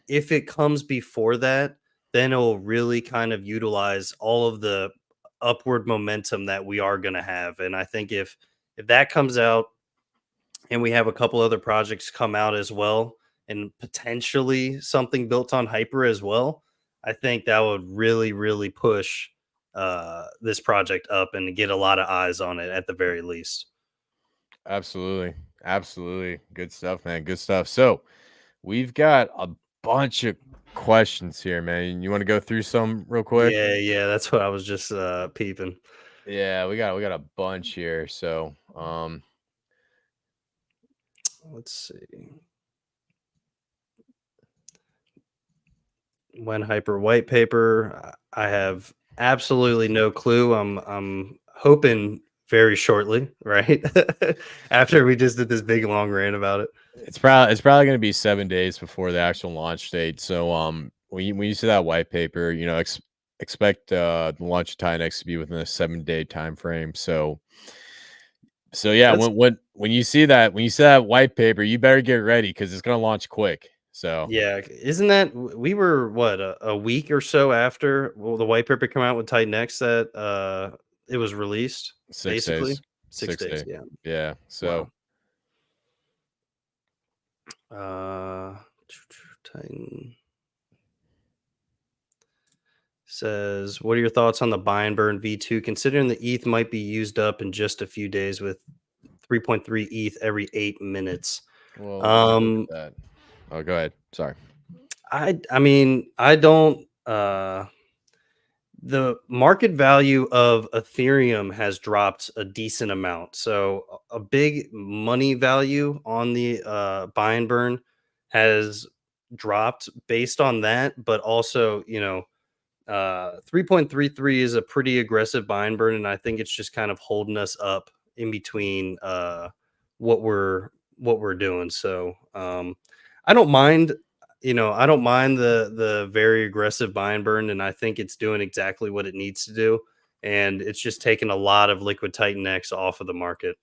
if it comes before that, then it'll really kind of utilize all of the upward momentum that we are going to have. And I think if that comes out and we have a couple other projects come out as well, and potentially something built on Hyper as well, I think that would really push this project up and get a lot of eyes on it at the very least. absolutely. Absolutely. Good stuff, man. Good stuff. So we've got a bunch of questions here, man. You want to go through some real quick? Yeah, that's what I was just peeping. Yeah, we got a bunch here. So Let's see. When Hyper white paper, I have absolutely no clue. I'm hoping very shortly, right? After we just did this big long rant about it. it's probably gonna be 7 days before the actual launch date. So when you see that white paper, expect the launch of Tinex to be within a 7 day time frame. So yeah, That's when you see that white paper, you better get ready because it's gonna launch quick. So Yeah, isn't that we were what a week or so after the white paper come out with Titan X that it was released, 6 days. basically 6 days. 6 day. Yeah, Yeah. wow. So Uh, Titan says, "What are your thoughts on the buy and burn V2? Considering the ETH might be used up in just a few days with 3.3 ETH every 8 minutes." well, let's look at Um, that. Oh, go ahead. Sorry. I mean, I don't. The market value of Ethereum has dropped a decent amount. So a big money value on the buy and burn has dropped based on that, but also, 3.33 is a pretty aggressive buy and burn, and I think it's just kind of holding us up in between what we're doing. So I don't mind, I don't mind the very aggressive buy and burn, and I think it's doing exactly what it needs to do, and it's just taking a lot of liquid Titan X off of the market.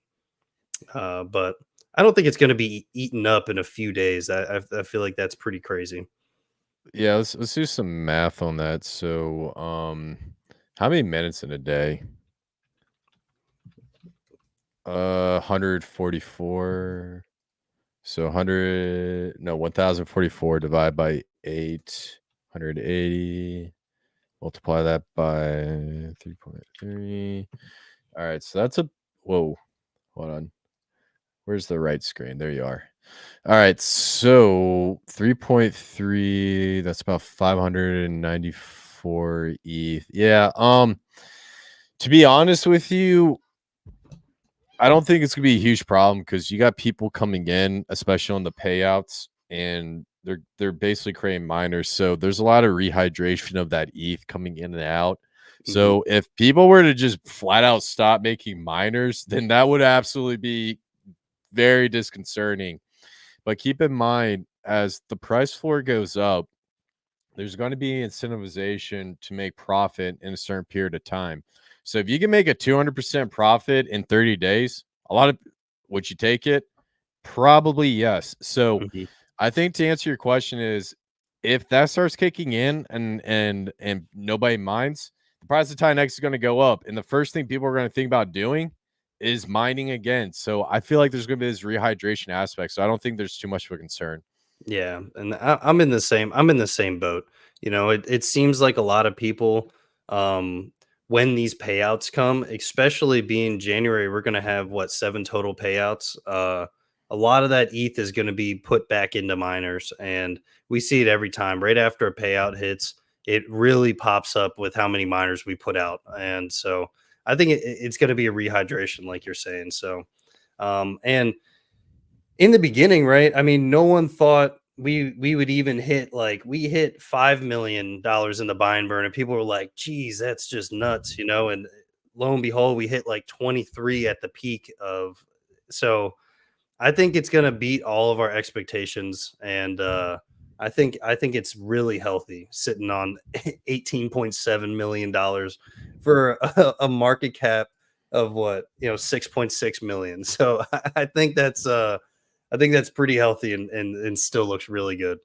But I don't think it's going to be eaten up in a few days. I feel like that's pretty crazy. Yeah, let's do some math on that. So, how many minutes in a day? 144. So 100, no, 1044 divided by 8, 180. Multiply that by 3.3. All right, so that's a whoa. Hold on. Where's the right screen? There you are. All right, so 3.3, that's about 594 ETH. Yeah, to be honest with you, I don't think it's gonna be a huge problem because you got people coming in, especially on the payouts, and they're basically creating miners. So there's a lot of rehydration of that ETH coming in and out. Mhm. So if people were to just flat out stop making miners, then that would absolutely be very disconcerting. But keep in mind, as the price floor goes up, there's going to be incentivization to make profit in a certain period of time. So if you can make a 200% profit in 30 days, a lot of would you take it? Probably yes. So Mhm. I think to answer your question is if that starts kicking in and nobody minds, the price of Titan X is going to go up. And the first thing people are going to think about doing is mining again. So I feel like there's going to be this rehydration aspect. So I don't think there's too much of a concern. Yeah, and I'm in the same boat. You know, it seems like a lot of people, um, when these payouts come, especially being January, we're gonna have what, 7 total payouts. A lot of that ETH is gonna be put back into miners, and we see it every time. Right after a payout hits, it really pops up with how many miners we put out, and so I think it's gonna be a rehydration, like you're saying. So, and in the beginning, right? I mean, no one thought we would even hit like we hit $5 million in the buy and burn, and people were like, "Geez, that's just nuts," you know. And lo and behold, we hit like 23 at the peak of. So I think it's gonna beat all of our expectations, and I think it's really healthy sitting on $18.7 million for a market cap of what, 6.6 million. So I think that's pretty healthy and still looks really good.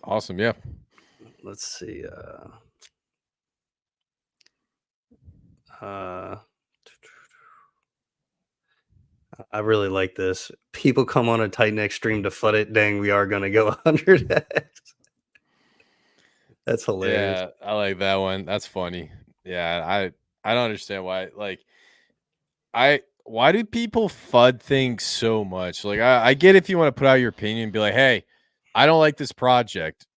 Awesome. Yeah. Let's see. Uh, I really like this. People come on a Titan X stream to FUD it. Dang, we are gonna go 100x. That's hilarious. Yeah, I like that one. That's funny. Yeah, I don't understand why. Like, why do people FUD things so much? Like, I get if you want to put out your opinion and be like, hey, I don't like this project,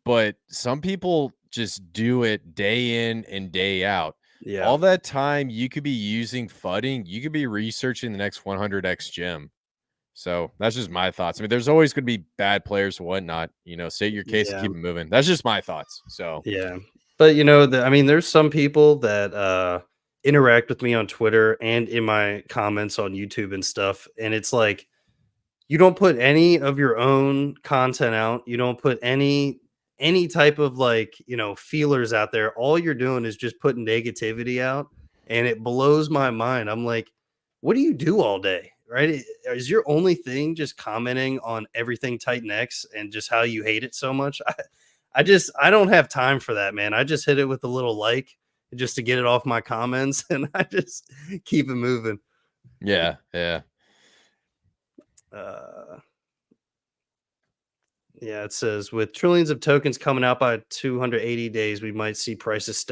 but some people just do it day in and day out. Yeah, All that time you could be using FUDding, you could be researching the next 100x gem. So that's just my thoughts. I mean, there's always going to be bad players or whatnot. State your case and yeah, keep it moving. That's just my thoughts. So yeah. But I mean, there's some people that interact with me on Twitter and in my comments on YouTube and stuff, and it's like you don't put any of your own content out. You don't put any type of like, feelers out there. All you're doing is just putting negativity out, and it blows my mind. I'm like, what do you do all day? Right? Is your only thing just commenting on everything Titan X and just how you hate it so much? I don't have time for that, man. I just hit it with a little like just to get it off my comments and I just keep it moving. yeah, yeah. Uh Yeah, it says with trillions of tokens coming out by 280 days, we might see prices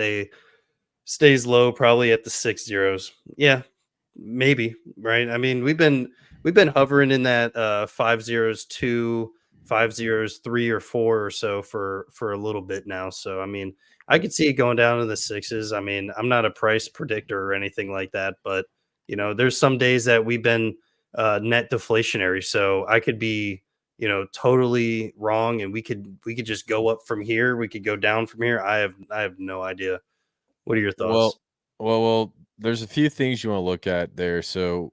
stays low, probably at the six zeros. Yeah, maybe, right? I mean, we've been hovering in that five zeros two, five zeros three or four or so for a little bit now. So I mean, I could see it going down in the sixes. I mean, I'm not a price predictor or anything like that, but there's some days that we've been net deflationary. So I could be totally wrong, and we could just go up from here. We could go down from here. I have no idea. What are your thoughts? Well, well, there's a few things you want to look at there. So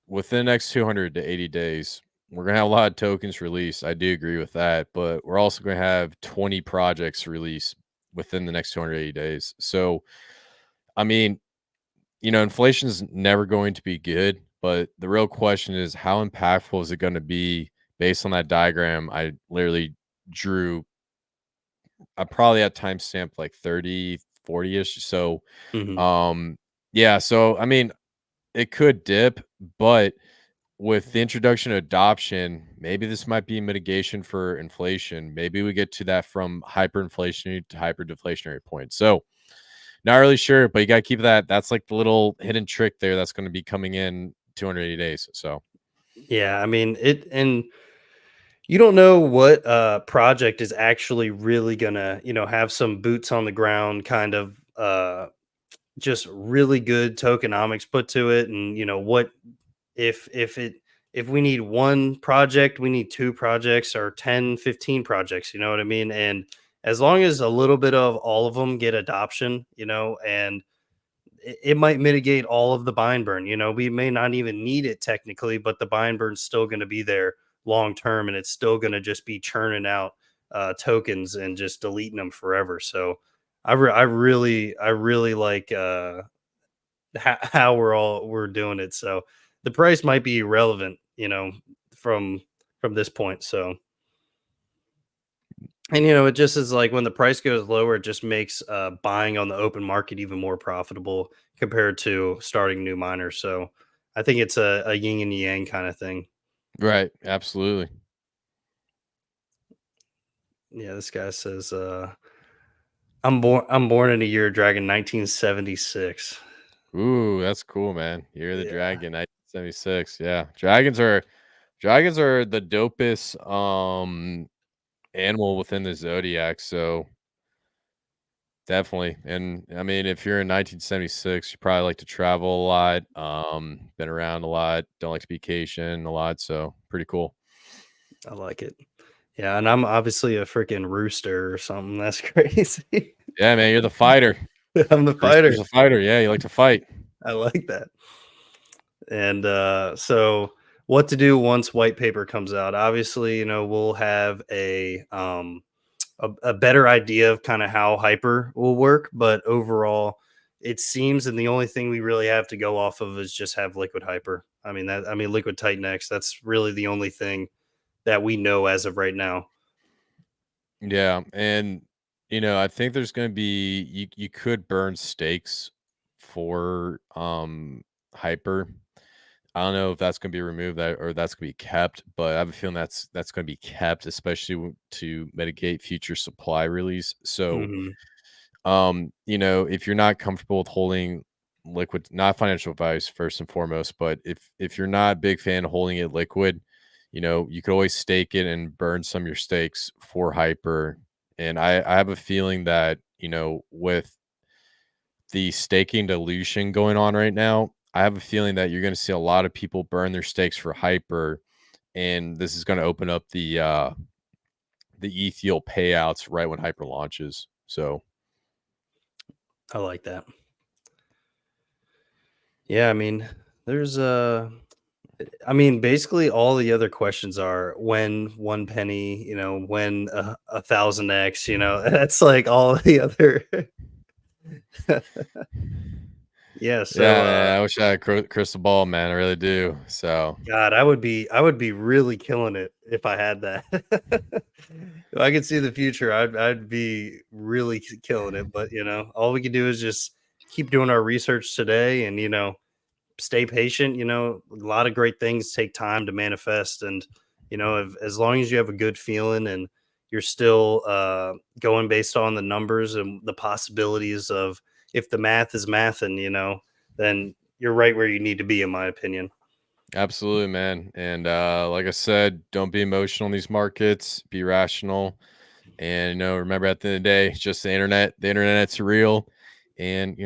within the next 200 to 80 days, we're gonna have a lot of tokens released. I do agree with that, but we're also gonna have 20 projects released within the next 280 days. So, I mean, inflation is never going to be good, but the real question is how impactful is it going to be based on that diagram I literally drew. I probably had timestamp like 30, 40-ish. So, Hmm. um, yeah, so I mean, it could dip, but with the introduction of adoption, maybe this might be mitigation for inflation. Maybe we get to that from hyperinflationary to hyperdeflationary point. So, not really sure, but you got to keep that. That's like the little hidden trick there that's going to be coming in 280 days. So, Yeah, I mean it, and you don't know what project is actually really gonna, have some boots on the ground kind of just really good tokenomics put to it, and what if we need one project, we need two projects or 10, 15 projects, you know what I mean? And as long as a little bit of all of them get adoption, and it might mitigate all of the bind burn. We may not even need it technically, but the bind burn's still going to be there long term, and it's still going to just be churning out tokens and just deleting them forever. So I really like how we're doing it. So the price might be irrelevant, from this point. So, and it just is like when the price goes lower, it just makes buying on the open market even more profitable compared to starting new miners. So I think it's a yin and yang kind of thing. right. Absolutely. Yeah, this guy says I'm born in a year dragon 1976. Ooh, that's cool, man. You're the Yeah, dragon, 1976. Yeah. Dragons are the dopest animal within the zodiac. So, definitely. And I mean, if you're in 1976, you probably like to travel a lot, been around a lot, don't like to vacation a lot. So, pretty cool. I like it. Yeah, and I'm obviously a freaking rooster or something. That's crazy. Yeah, man, you're the fighter. I'm the Rooster's fighter. a fighter. Yeah, you like to fight. I like that. And so what to do once white paper comes out? Obviously, we'll have a better idea of kind of how hyper will work, but overall it seems, and the only thing we really have to go off of is just have liquid hyper. I mean liquid titan x, that's really the only thing that we know as of right now. Yeah, and I think there's going to be you could burn stakes for hyper. I don't know if that's going to be removed or that's going to be kept, but I have a feeling that's going to be kept, especially to mitigate future supply release. So, Hmm. if you're not comfortable with holding liquid, not financial advice first and foremost, but if you're not a big fan of holding it liquid, you could always stake it and burn some of your stakes for hyper. And I have a feeling that, with the staking dilution going on right now, I have a feeling that you're going to see a lot of people burn their stakes for hyper, and this is going to open up the ETH yield payouts right when hyper launches. So, I like that. Yeah, I mean, there's basically all the other questions are when one penny, when a thousand X, that's like all the other. Yeah. So, yeah, man, I wish I had a crystal ball, man. I really do. So, God, I would be really killing it if I had that. If I could see the future, I'd be really killing it. But all we can do is just keep doing our research today, and stay patient. A lot of great things take time to manifest, and as long as you have a good feeling and you're still going based on the numbers and the possibilities of, if the math is math, and then you're right where you need to be, in my opinion. absolutely, man. And like I said, don't be emotional in these markets. Be rational. And remember, at the end of the day, it's just the internet. The internet's real, and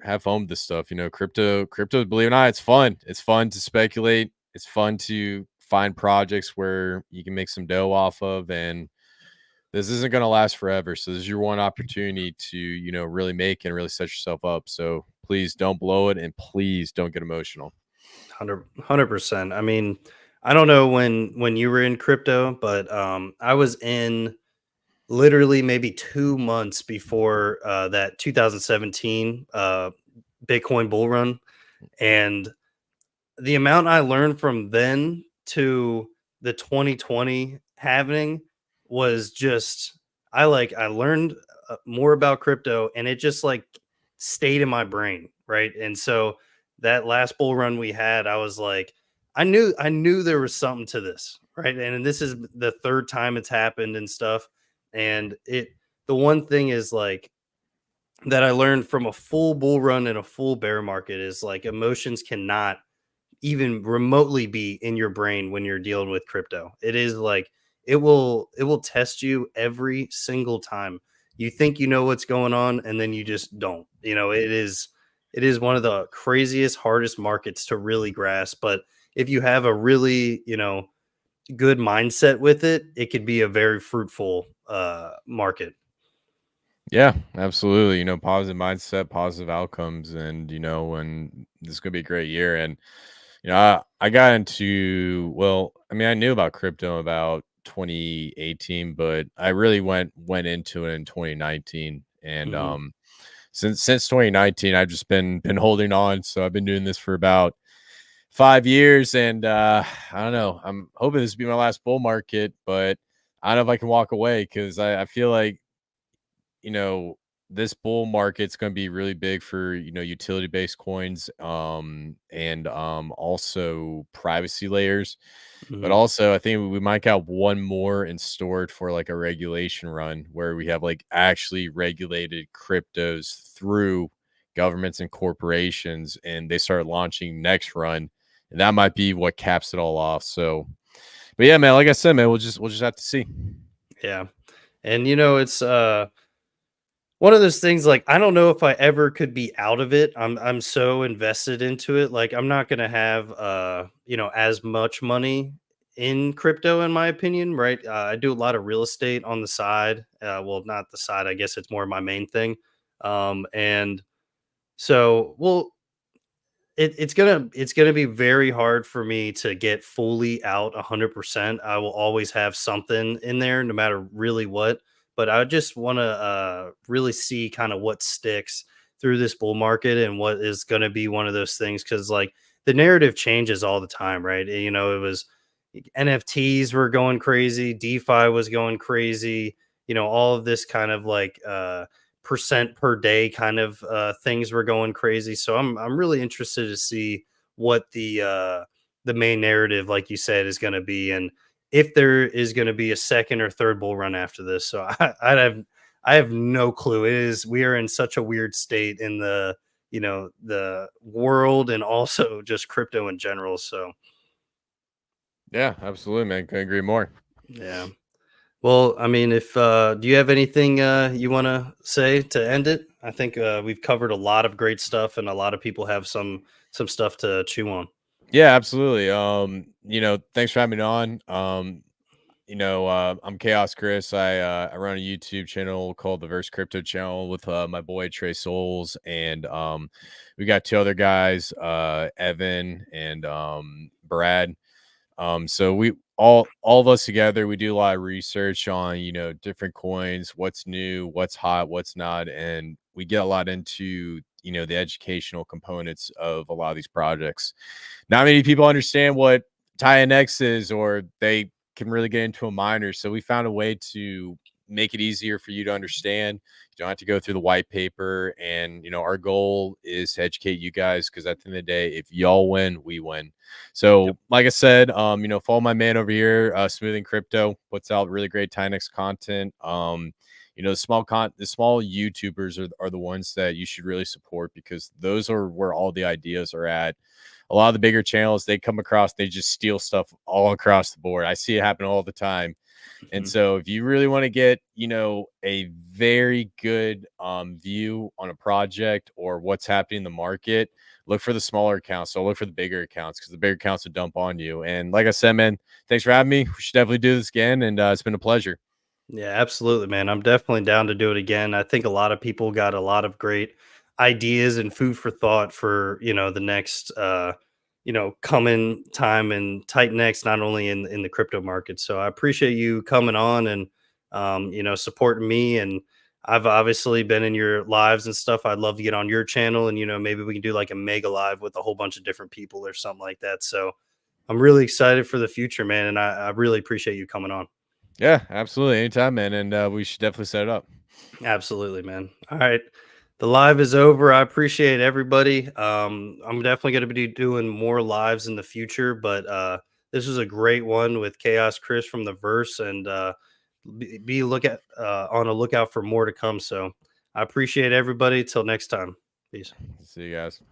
have fun with this stuff. Crypto. Believe it or not, it's fun. It's fun to speculate. It's fun to find projects where you can make some dough off of, and this isn't going to last forever. So this is your one opportunity to really make and really set yourself up. So please don't blow it, and please don't get emotional. 100%. I don't know when you were in crypto, but I was in literally maybe 2 months before that 2017 Bitcoin bull run, and the amount I learned from then to the 2020 happening was just, I learned more about crypto, and it just like stayed in my brain, right? And so that last bull run we had, I was like, I knew there was something to this, right? And this is the third time it's happened and stuff. And the one thing is like that I learned from a full bull run and a full bear market is like emotions cannot even remotely be in your brain when you're dealing with crypto. It is like it will test you every single time. You think you know what's going on and then you just don't. It is one of the craziest hardest markets to really grasp, but if you have a really, good mindset with it, it could be a very fruitful market. Yeah, absolutely. Positive mindset, positive outcomes, and this is gonna be a great year. And I got into I mean, I knew about crypto about 2018, but I really went into it in 2019. And Mhm. since 2019, I've just been holding on. So I've been doing this for about 5 years, and I don't know. I'm hoping this will be my last bull market, but I don't know if I can walk away because I feel like you know, this bull market's going to be really big for, utility based coins, and also privacy layers. But Mhm. also, I think we might got one more in stored for like a regulation run where we have like actually regulated cryptos through governments and corporations, and they start launching next run, and that might be what caps it all off. So, but yeah, man, like I said, man, we'll just have to see. Yeah. And it's one of those things, like, I don't know if I ever could be out of it. I'm so invested into it. Like, I'm not gonna have as much money in crypto, in my opinion, right? I do a lot of real estate on the side. Well, not the side, I guess it's more my main thing. And so, well, it's gonna be very hard for me to get fully out 100%. I will always have something in there, no matter really what. But I just want to really see kind of what sticks through this bull market and what is going to be one of those things, because like the narrative changes all the time, right? It was NFTs were going crazy, DeFi was going crazy. All of this kind of like percent per day kind of things were going crazy. So I'm really interested to see what the main narrative, like you said, is going to be, and if there is going to be a second or third bull run after this. So I have no clue. We are in such a weird state in the world and also just crypto in general. So Yeah, absolutely, man. Couldn't agree more. yeah. Well, I mean, if do you have anything you want to say to end it? I think we've covered a lot of great stuff, and a lot of people have some stuff to chew on. Yeah, absolutely. Thanks for having me on. I'm Chaos Chris. I run a YouTube channel called the Verse Crypto Channel with my boy Trey Souls, and we got two other guys, Evan and Brad. So we all of us together, we do a lot of research on different coins, what's new, what's hot, what's not, and we get a lot into the educational components of a lot of these projects. Not many people understand what TitanX is, or they can really get into a miner. So we found a way to make it easier for you to understand. You don't have to go through the white paper. And, our goal is to educate you guys because at the end of the day, if y'all win, we win. Yep. So, like I said, follow my man over here, Smoothing Crypto, puts out really great TitanX content. The small YouTubers are the ones that you should really support because those are where all the ideas are at. A lot of the bigger channels they come across, they just steal stuff all across the board. I see it happen all the time. And Mhm. so if you really want to get, a very good view on a project or what's happening in the market, look for the smaller accounts. So look for the bigger accounts because the bigger accounts will dump on you. And like I said, man, thanks for having me. We should definitely do this again. And it's been a pleasure. Yeah, absolutely, man. I'm definitely down to do it again. I think a lot of people got a lot of great ideas and food for thought for, the next coming time and Titan X, not only in the crypto market. So I appreciate you coming on and supporting me. And I've obviously been in your lives and stuff. I'd love to get on your channel, and maybe we can do like a mega live with a whole bunch of different people or something like that. So I'm really excited for the future, man. And I really appreciate you coming on. Yeah, absolutely. Anytime, man. And we should definitely set it up. Absolutely, man. All right. The live is over. I appreciate everybody. I'm definitely going to be doing more lives in the future, but this was a great one with Chaos Chris from the Verse, and be look at on a lookout for more to come. So I appreciate everybody. Till next time, peace. See you guys.